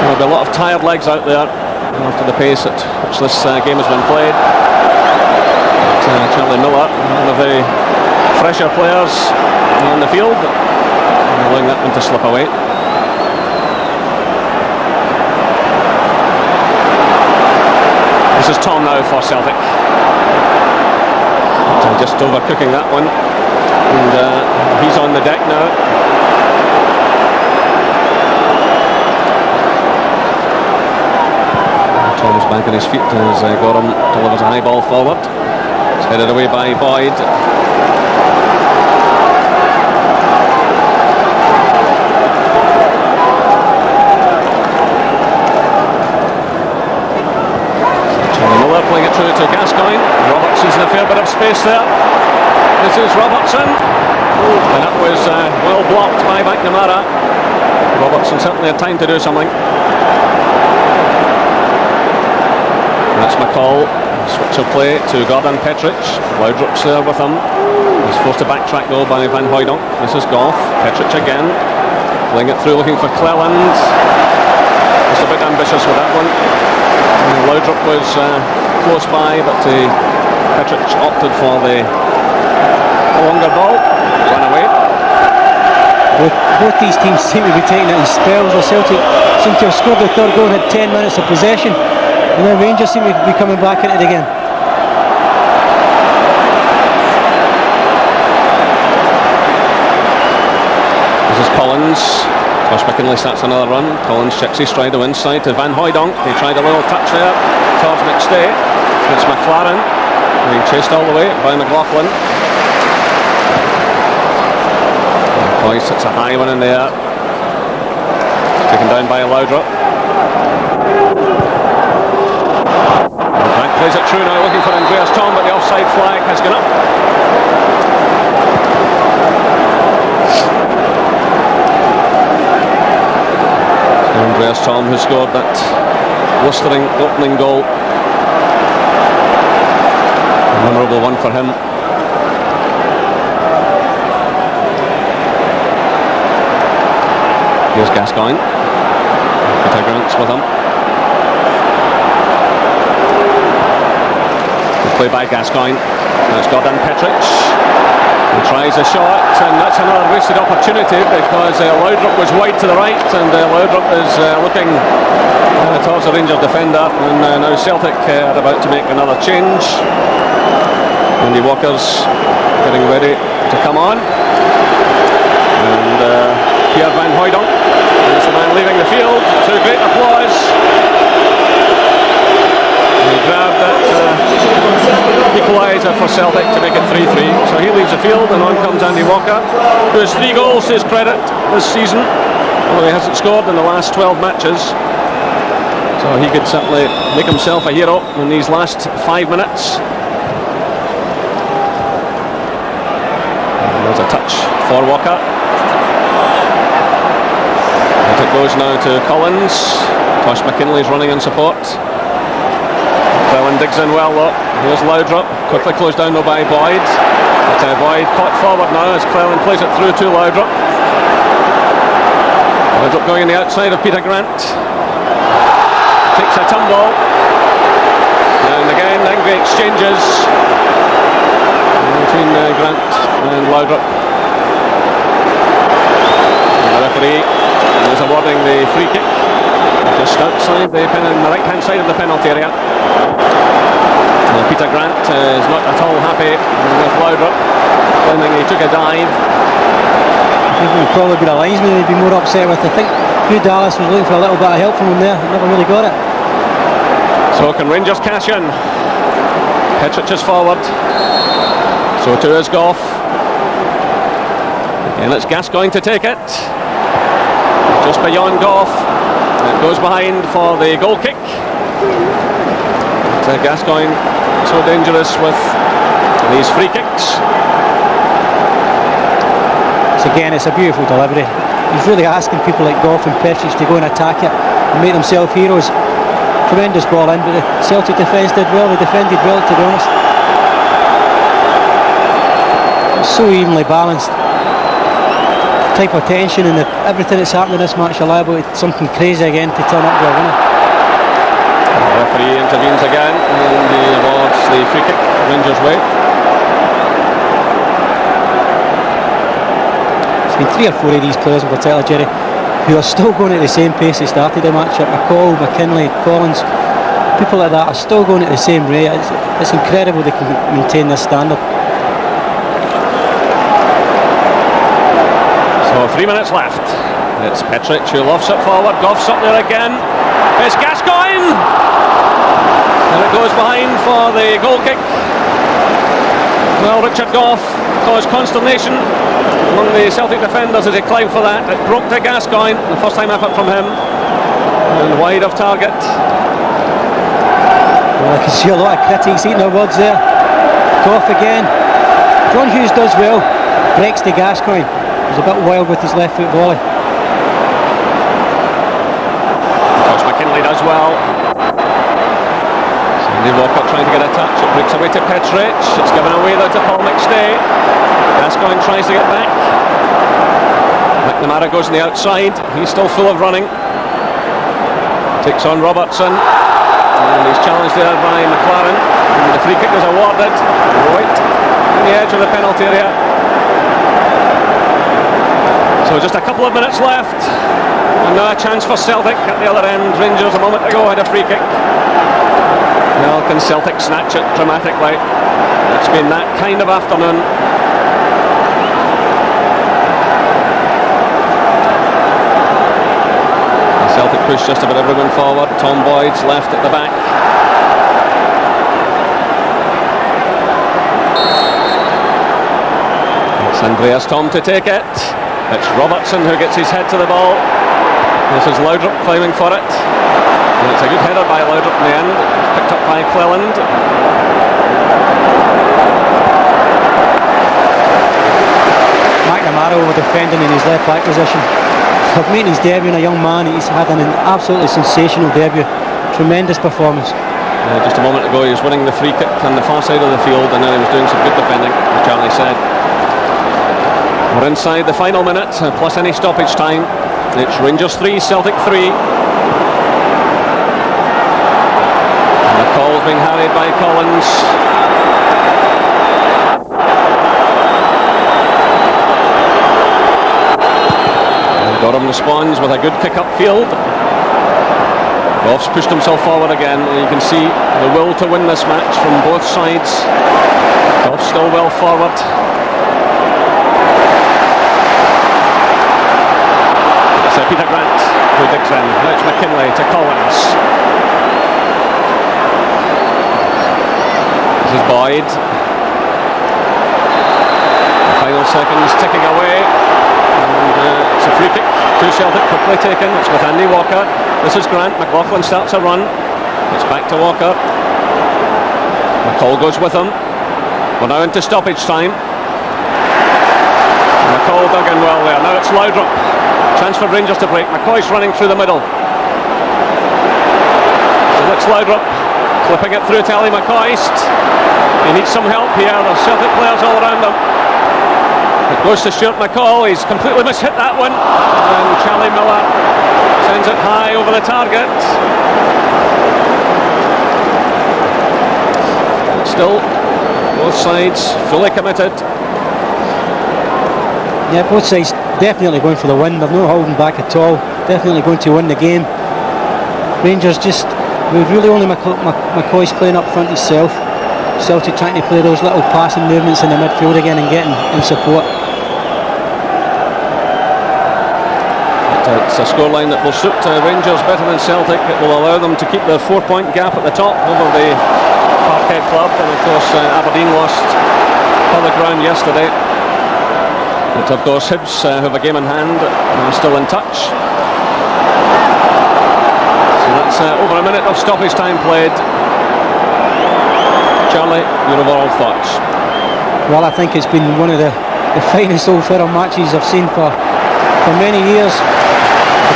There'll be a lot of tired legs out there after the pace at which this game has been played. But, Charlie Miller, one of the fresher players on the field, allowing that one to slip away. This is Tom now for Celtic. Just overcooking that one. And he's on the deck now. Tom's back on his feet as Gorham delivers a high ball forward. It's headed away by Boyd. Playing it through to Gascoigne. Robertson's in a fair bit of space there. This is Robertson. And that was well blocked by McNamara. Robertson certainly had time to do something. That's McCall. Switch of play to Gordon Petric. Laudrup's there with him. He's forced to backtrack though by Van Hooijdonk. This is Goff. Petric again. Playing it through, looking for Cleland. Just a bit ambitious with that one. Laudrup was close by, but Petric opted for the longer ball. Run away. Both these teams seem to be taking it in spells. The Celtic seem to have scored the third goal and had 10 minutes of possession, and then Rangers seem to be coming back at it again. This is Collins. Tosh McKinley starts another run. Collins checks his stride inside to Van Hooijdonk. He tried a little touch there towards McStay. It's McLaren being chased all the way by McLaughlin. Boyce hits a high one in there. Taken down by Laudrup. Back Plays it through now, looking for Andreas Tom, but the offside flag has gone up. Andreas Tom, who scored that blistering opening goal. A memorable one for him. Here's Gascoigne. Peter Grant's with him. Good play by Gascoigne. Now it's Gordon Petric. He tries a shot, and that's another wasted opportunity because Laudrup was wide to the right, and Laudrup is looking towards the Rangers defender, and now Celtic are about to make another change. Andy Walker's getting ready to come on, and Pierre Van Hooydonk is the man leaving the field to great applause. He grabbed that equaliser for Celtic to make it 3-3. So he leaves the field, and on comes Andy Walker, who has 3 goals to his credit this season, although he hasn't scored in the last 12 matches. So he could certainly make himself a hero in these last 5 minutes. And there's a touch for Walker. And it goes now to Collins. Tosh McKinley's running in support. Cleland digs in well though. Here's Laudrup, quickly closed down though by Boyd. But Boyd caught forward now as Cleland plays it through to Laudrup. Laudrup going on the outside of Peter Grant. Takes a tumble. And again, angry exchanges between Grant and Laudrup. And the referee is awarding the free kick just outside the the right-hand side of the penalty area. Peter Grant is not at all happy with Laudrup, claiming he took a dive. I think he would probably be a linesman he'd be more upset with. I think Hugh Dallas was looking for a little bit of help from him there, never really got it. So can Rangers cash in? Petric is forward, so too is Goff. And it's Gascoigne to take it. Just beyond Goff. It goes behind for the goal kick. Gascoigne so dangerous with these free kicks. So again, it's a beautiful delivery. He's really asking people like Goff and Petric to go and attack it and make themselves heroes. Tremendous ball in, but the Celtic defence did well. They defended well, to be honest. It's so evenly balanced. The type of tension and everything that's happened in this match are liable to something crazy again to turn up to a winner. The referee intervenes again and he awards the free kick Rangers' way. There's been 3 or 4 of these players in particular, Jerry, who are still going at the same pace they started the match at. McCall, McKinley, Collins, people like that are still going at the same rate. It's incredible they can maintain this standard. So 3 minutes left. It's Petric who lofts it forward. Goff's up there again. It's Gascoigne! And it goes behind for the goal kick. Well, Richard Goff caused consternation among the Celtic defenders as he climbed for that. It broke to Gascoigne, the first time effort from him, and wide of target. Well, I can see a lot of critics eating their words there. Goff again. John Hughes does well, breaks to Gascoigne. He's a bit wild with his left foot volley. Tosh McKinley does well. Andy Walker trying to get a touch. It breaks away to Petric. It's given away though to Paul McStay. Gascoigne tries to get back. McNamara goes on the outside. He's still full of running. Takes on Robertson. And he's challenged there by McLaren. And the free kick is awarded right on the edge of the penalty area. So just a couple of minutes left. And now a chance for Celtic at the other end. Rangers a moment ago had a free kick. Now can Celtic snatch it dramatically? It's been that kind of afternoon. The Celtic push just about everyone forward. Tom Boyd's left at the back. It's Andreas Tom to take it. It's Robertson who gets his head to the ball. This is Laudrup climbing for it. And it's a good header by Laudrup in the end, picked up by Cleland. McNamara over defending in his left back position. For making his debut in a young man, he's had an absolutely sensational debut. Tremendous performance. Just a moment ago he was winning the free kick on the far side of the field, and now he was doing some good defending, as Charlie said. We're inside the final minute, plus any stoppage time. It's Rangers 3, Celtic 3. And the call being harried by Collins. And Gorham responds with a good kick upfield. Goff's pushed himself forward again, and you can see the will to win this match from both sides. Goff still well forward. It's Peter Grant who digs in. Now it's McKinlay to Collins. This is Boyd. The final seconds ticking away. And it's a free kick to Celtic, quickly taken. It's with Andy Walker. This is Grant. McLaughlin starts a run. It's back to Walker. McCall goes with him. We're now into stoppage time. McCall dug in well there. Now it's Laudrup. Chance for Rangers to break. McCoy's running through the middle. So it's Laudrup clipping it through to Ali McCoist. He needs some help here. There's Celtic players all around him. It goes to Stuart McCall. He's completely mishit that one. And Charlie Miller sends it high over the target. Still, both sides fully committed. Yeah, both sides definitely going for the win. They're no holding back at all. Definitely going to win the game. Rangers just, we've really only McCoy's playing up front himself. Celtic trying to play those little passing movements in the midfield again and getting in support. It's a scoreline that will suit Rangers better than Celtic. It will allow them to keep their 4-point gap at the top over the Parkhead club, and of course Aberdeen lost further ground yesterday. But of course Hibs have a game in hand and are still in touch. So that's over a minute of stoppage time played. Charlie, your overall thoughts? Well, I think it's been one of the finest Old Firm matches I've seen for many years.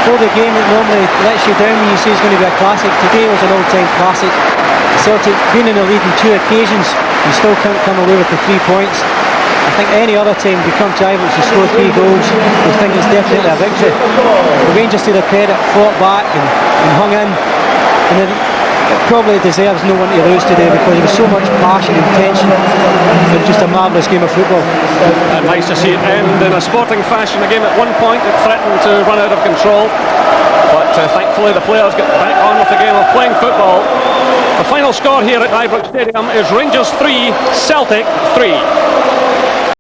Before the game it normally lets you down when you say it's going to be a classic. Today was an all-time classic. Celtic been in the lead on 2 occasions and still can't come away with the 3 points. I think any other time we come to Ibrox and score 3 goals, we think it's definitely a victory. The Rangers, to their credit, fought back and hung in, and it probably deserves no one to lose today because there was so much passion and tension. It was just a marvellous game of football. And nice to see it end in a sporting fashion. A game at one point it threatened to run out of control, but thankfully the players get back on with the game of playing football. The final score here at Ibrox Stadium is Rangers 3, Celtic 3.